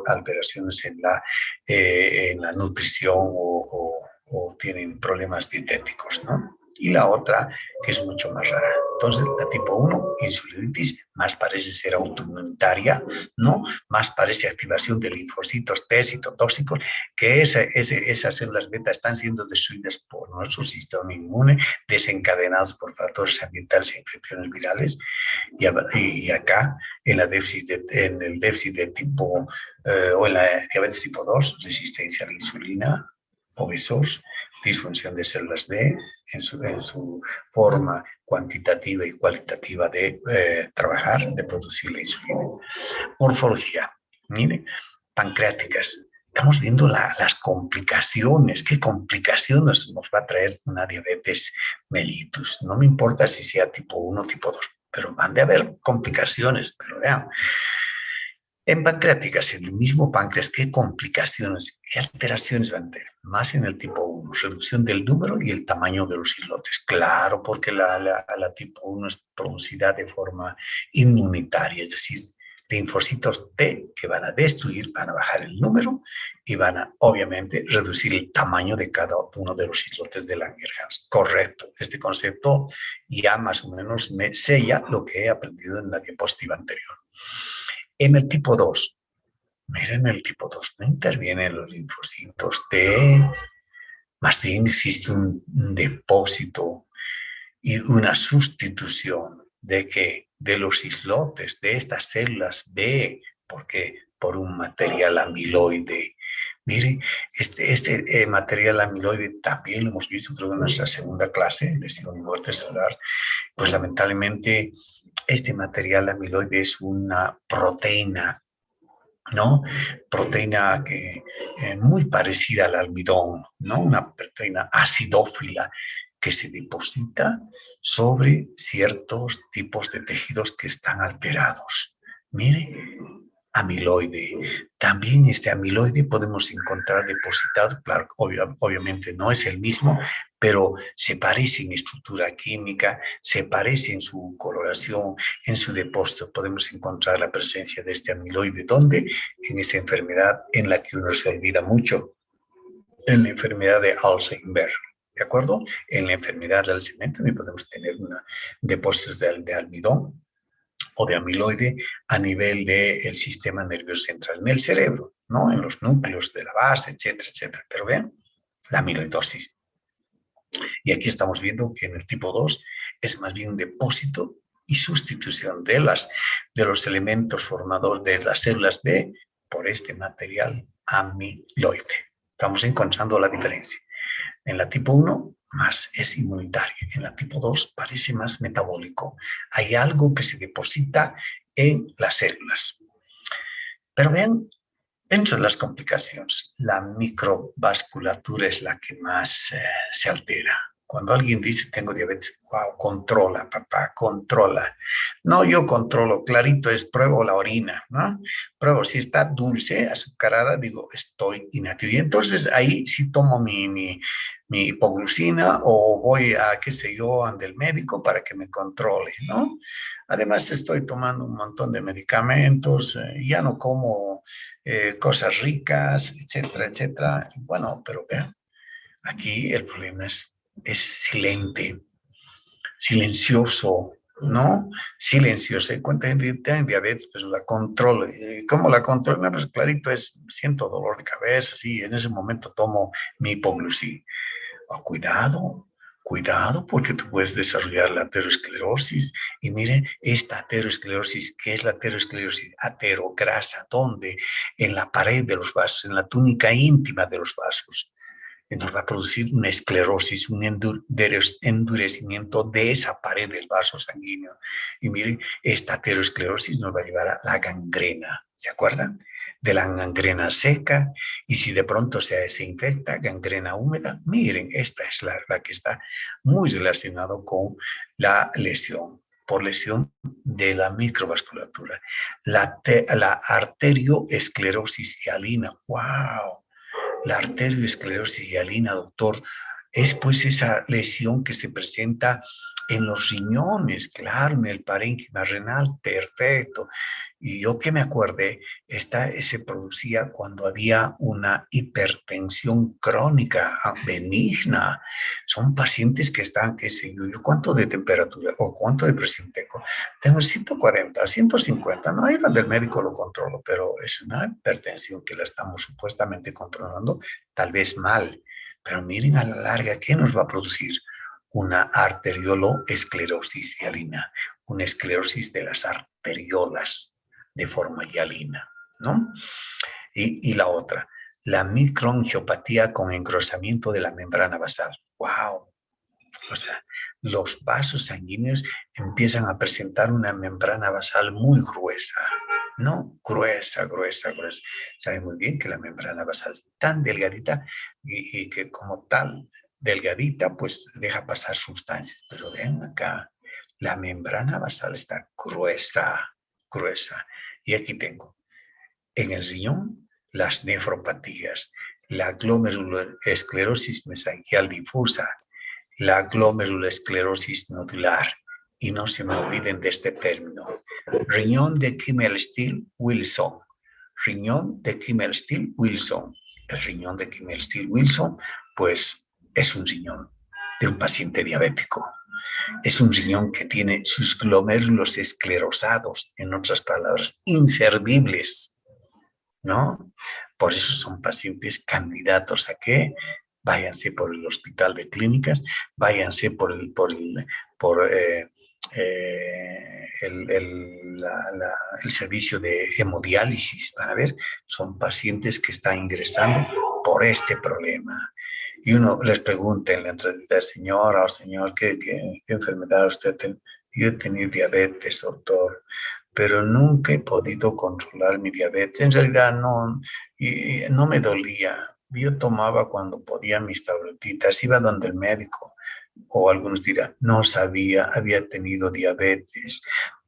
Speaker 3: alteraciones en la nutrición o tienen problemas dietéticos, ¿no? Y la otra, que es mucho más rara. Entonces, la tipo 1, insulinitis, más parece ser autoinmunitaria, ¿no? Más parece activación de linfocitos T citotóxicos, que esas células beta están siendo destruidas por nuestro sistema inmune, desencadenados por factores ambientales e infecciones virales. Y acá, en el déficit de tipo, o en la diabetes tipo 2, resistencia a la insulina, obesos, disfunción de células B en su forma cuantitativa y cualitativa de trabajar, de producir la insulina. Morfología, mire, pancreáticas. Estamos viendo las complicaciones. ¿Qué complicaciones nos va a traer una diabetes mellitus? No me importa si sea tipo 1 o tipo 2, pero van de haber complicaciones. Pero vean, en pancreáticas, en el mismo páncreas, ¿qué complicaciones, qué alteraciones van a tener? Más en el tipo 1, reducción del número y el tamaño de los islotes. Claro, porque la tipo 1 es producida de forma inmunitaria, es decir, linfocitos T que van a destruir, van a bajar el número y van a, obviamente, reducir el tamaño de cada uno de los islotes de Langerhans. Correcto, este concepto ya más o menos me sella lo que he aprendido en la diapositiva anterior. En el tipo 2, miren, el tipo 2 no intervienen los linfocitos T, más bien existe un depósito y una sustitución de los islotes de estas células B, porque por un material amiloide. Mire, este material amiloide también lo hemos visto, creo, en nuestra segunda clase, lesión y muerte celular. Pues lamentablemente este material amiloide es una proteína, ¿no? Proteína que muy parecida al almidón, ¿no? Una proteína acidófila que se deposita sobre ciertos tipos de tejidos que están alterados. Mire, amiloide. También este amiloide podemos encontrar depositado, claro, obviamente no es el mismo, pero se parece en estructura química, se parece en su coloración, en su depósito. Podemos encontrar la presencia de este amiloide. ¿Dónde? En esa enfermedad en la que uno se olvida mucho, en la enfermedad de Alzheimer. ¿De acuerdo? En la enfermedad de Alzheimer también podemos tener depósitos de almidón o de amiloide a nivel del sistema nervioso central, en el cerebro, ¿no? En los núcleos de la base, etcétera, etcétera. Pero vean, la amiloidosis. Y aquí estamos viendo que en el tipo 2 es más bien un depósito y sustitución de los elementos formadores de las células B por este material amiloide. Estamos encontrando la diferencia. En la tipo 1 más es inmunitario, en la tipo 2 parece más metabólico. Hay algo que se deposita en las células. Pero vean, dentro de las complicaciones, la microvasculatura es la que más se altera. Cuando alguien dice tengo diabetes, wow, controla, papá, controla. No, yo controlo, clarito es, pruebo la orina, ¿no? Pruebo, si está dulce, azucarada, digo, estoy inactivo. Y entonces ahí sí tomo mi hipoglucina o voy a, qué sé yo, ante el médico para que me controle, ¿no? Además estoy tomando un montón de medicamentos, ya no como cosas ricas, etcétera, etcétera. Bueno, pero vean, aquí el problema es silente, silencioso, ¿no? Silencioso. Y cuánta gente tiene diabetes, pues la controlo. ¿Cómo la controlo? Pues clarito es, siento dolor de cabeza, sí, en ese momento tomo mi hipoglucina. Oh, cuidado, cuidado, porque tú puedes desarrollar la aterosclerosis. Y miren, esta aterosclerosis, ¿qué es la aterosclerosis? Aterograsa, ¿dónde? En la pared de los vasos, en la túnica íntima de los vasos. Nos va a producir una esclerosis, un endurecimiento de esa pared del vaso sanguíneo. Y miren, esta aterosclerosis nos va a llevar a la gangrena. ¿Se acuerdan? De la gangrena seca, y si de pronto se infecta, gangrena húmeda, miren, esta es la que está muy relacionada con la lesión, por lesión de la microvasculatura. La arterioesclerosis hialina, wow, la arterioesclerosis hialina, doctor, es pues esa lesión que se presenta en los riñones, claro, en el parénquima renal, perfecto. Y yo que me acuerde, se producía cuando había una hipertensión crónica benigna. Son pacientes que están, qué sé yo, ¿cuánto de temperatura o cuánto de presión tengo? Tengo 140, 150, no, ahí donde el médico lo controlo, pero es una hipertensión que la estamos supuestamente controlando, tal vez mal. Pero miren a la larga, ¿qué nos va a producir? Una arterioloesclerosis hialina, una esclerosis de las arteriolas de forma hialina, ¿no? Y la otra, la microangiopatía con engrosamiento de la membrana basal. ¡Wow! O sea, los vasos sanguíneos empiezan a presentar una membrana basal muy gruesa, ¿no? Gruesa, gruesa, gruesa. Saben muy bien que la membrana basal es tan delgadita y que como tal delgadita, pues deja pasar sustancias. Pero ven acá, la membrana basal está gruesa, gruesa. Y aquí tengo en el riñón las nefropatías, la glomerulosclerosis mesangial difusa, la glomerulosclerosis nodular. Y no se me olviden de este término. Riñón de Kimmel-Still-Wilson. Riñón de Kimmel-Still-Wilson. El riñón de Kimmel-Still-Wilson, pues, es un riñón de un paciente diabético. Es un riñón que tiene sus glomérulos esclerosados, en otras palabras, inservibles, ¿no? Por eso son pacientes candidatos a que váyanse por el hospital de clínicas, váyanse por el servicio de hemodiálisis. Van a ver, son pacientes que están ingresando por este problema. Y uno les pregunta en la entrevista, señora o señor, ¿qué enfermedad usted tiene? Yo he tenido diabetes, doctor, pero nunca he podido controlar mi diabetes. En realidad no me dolía. Yo tomaba cuando podía mis tabletitas, iba donde el médico, o algunos dirán, no sabía, había tenido diabetes,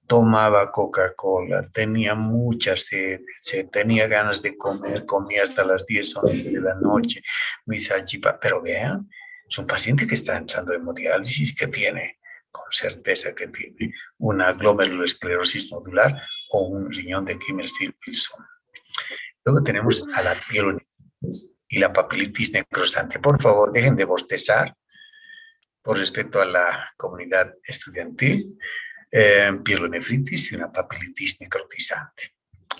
Speaker 3: tomaba Coca-Cola, tenía mucha sed, tenía ganas de comer, comía hasta las 10 o 11 de la noche, mis salchipas, pero vean, es un paciente que está entrando en hemodiálisis, que tiene, con certeza que tiene una glomerulosclerosis nodular o un riñón de Klinefelter-Wilson. Luego tenemos a la pielonefritis y la papilitis necrosante. Por favor, dejen de bostezar por respecto a la comunidad estudiantil. Pielonefritis y una papilitis necrotizante.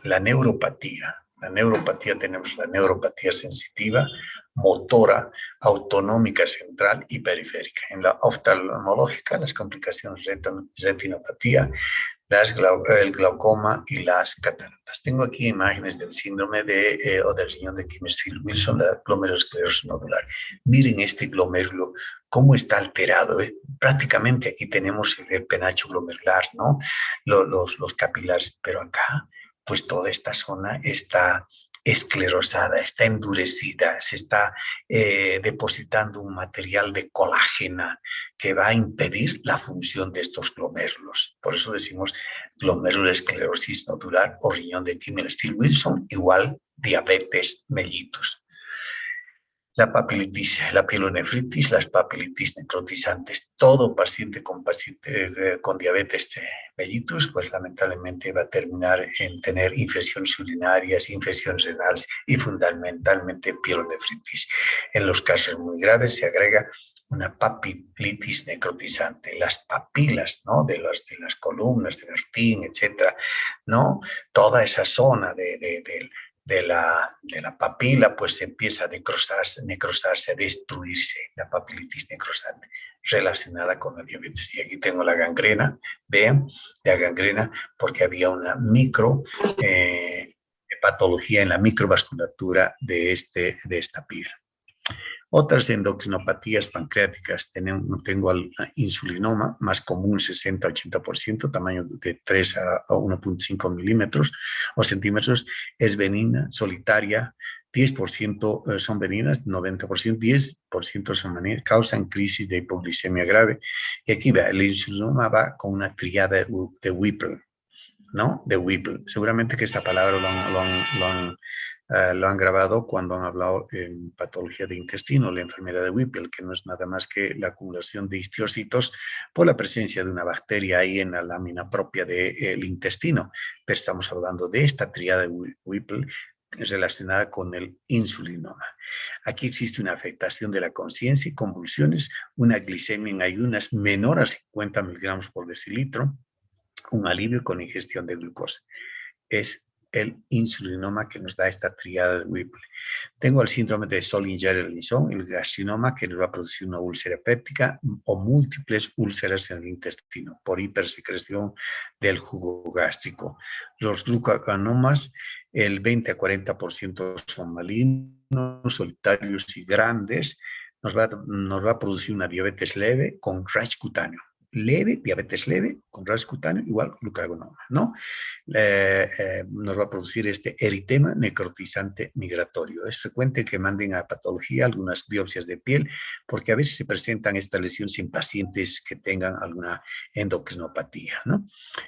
Speaker 3: La neuropatía. La neuropatía, tenemos la neuropatía sensitiva, motora, autonómica central y periférica. En la oftalmológica, las complicaciones retinopatía, el glaucoma y las cataratas. Tengo aquí imágenes del síndrome o del riñón de Klinefelter-Wilson, la glomerulosclerosis nodular. Miren este glomérulo, cómo está alterado. Prácticamente aquí tenemos el penacho glomerular, ¿no? Los capilares, pero acá, pues toda esta zona está esclerosada, está endurecida, se está depositando un material de colágena que va a impedir la función de estos glomérulos. Por eso decimos glomerulosclerosis nodular o riñón de Klinefelter-Wilson, igual diabetes mellitus. La papilitis, la pielonefritis, las papilitis necrotizantes. Todo paciente con diabetes mellitus, pues lamentablemente va a terminar en tener infecciones urinarias, infecciones renales y fundamentalmente pielonefritis. En los casos muy graves se agrega una papilitis necrotizante, las papilas, ¿no? de las columnas, de Bertin, etcétera, ¿no? Toda esa zona de la papila, pues empieza a necrosarse, a destruirse, la papilitis necrosante, relacionada con la diabetes. Y aquí tengo la gangrena, vean, la gangrena, porque había una patología en la microvasculatura de esta piel. Otras endocrinopatías pancreáticas, tengo el insulinoma, más común 60-80%, tamaño de 3 a 1.5 milímetros o centímetros, es benigna, solitaria, 10% son benignas, 90%, 10% son malignas, causan crisis de hipoglicemia grave. Y aquí vea, el insulinoma va con una triada de Whipple, ¿no? De Whipple. Seguramente que esta palabra lo han grabado cuando han hablado en patología de intestino, la enfermedad de Whipple, que no es nada más que la acumulación de histiocitos por la presencia de una bacteria ahí en la lámina propia del intestino. Pero estamos hablando de esta triada de Whipple relacionada con el insulinoma. Aquí existe una afectación de la conciencia y convulsiones, una glicemia en ayunas menor a 50 miligramos por decilitro, un alivio con ingestión de glucosa. Es el insulinoma que nos da esta triada de Whipple. Tengo el síndrome de Zollinger-Ellison, el carcinoma, que nos va a producir una úlcera péptica o múltiples úlceras en el intestino por hipersecreción del jugo gástrico. Los glucaganomas, el 20 a 40% son malignos, solitarios y grandes. Nos va a producir una diabetes leve con rash cutáneo. Diabetes leve, con rash cutáneo, igual glucagonoma, ¿no? Nos va a producir este eritema necrotizante migratorio. Es frecuente que manden a patología algunas biopsias de piel, porque a veces se presentan estas lesiones en pacientes que tengan alguna endocrinopatía, ¿no?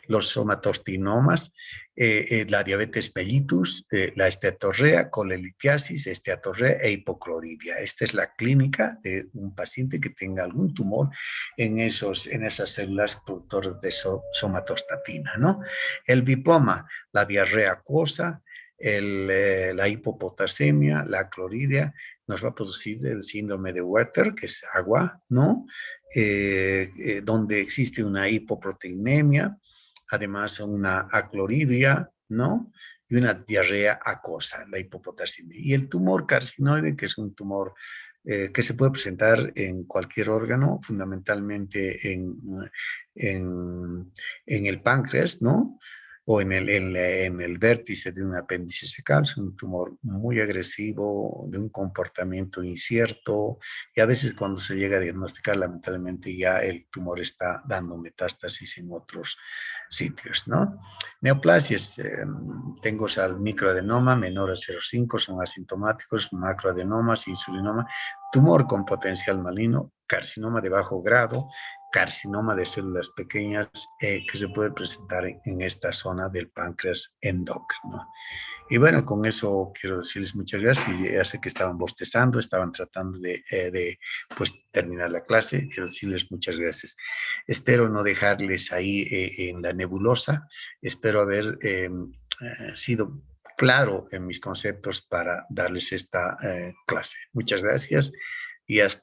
Speaker 3: Los somatostinomas, la diabetes mellitus, la esteatorrea, colelitiasis, esteatorrea e hipocloridia. Esta es la clínica de un paciente que tenga algún tumor en esas células productoras de somatostatina, ¿no? El lipoma, la diarrea acuosa, la hipopotasemia, la cloridia, nos va a producir el síndrome de Werther, que es agua, ¿no? Donde existe una hipoproteinemia, además una acloridia, ¿no? Y una diarrea acuosa, la hipopotasemia. Y el tumor carcinoide, que es un tumor que se puede presentar en cualquier órgano, fundamentalmente en el páncreas, ¿no? O en el vértice de un apéndice secal. Es un tumor muy agresivo, de un comportamiento incierto, y a veces cuando se llega a diagnosticar, lamentablemente ya el tumor está dando metástasis en otros sitios, ¿no? Neoplasias, tengo al microadenoma menor a 0,5, son asintomáticos, macroadenomas, insulinoma, tumor con potencial maligno, carcinoma de bajo grado, carcinoma de células pequeñas que se puede presentar en esta zona del páncreas endocrino. Y bueno, con eso quiero decirles muchas gracias. Y ya sé que estaban bostezando, estaban tratando de pues, terminar la clase. Quiero decirles muchas gracias. Espero no dejarles ahí en la nebulosa. Espero haber sido claro en mis conceptos para darles esta clase. Muchas gracias y hasta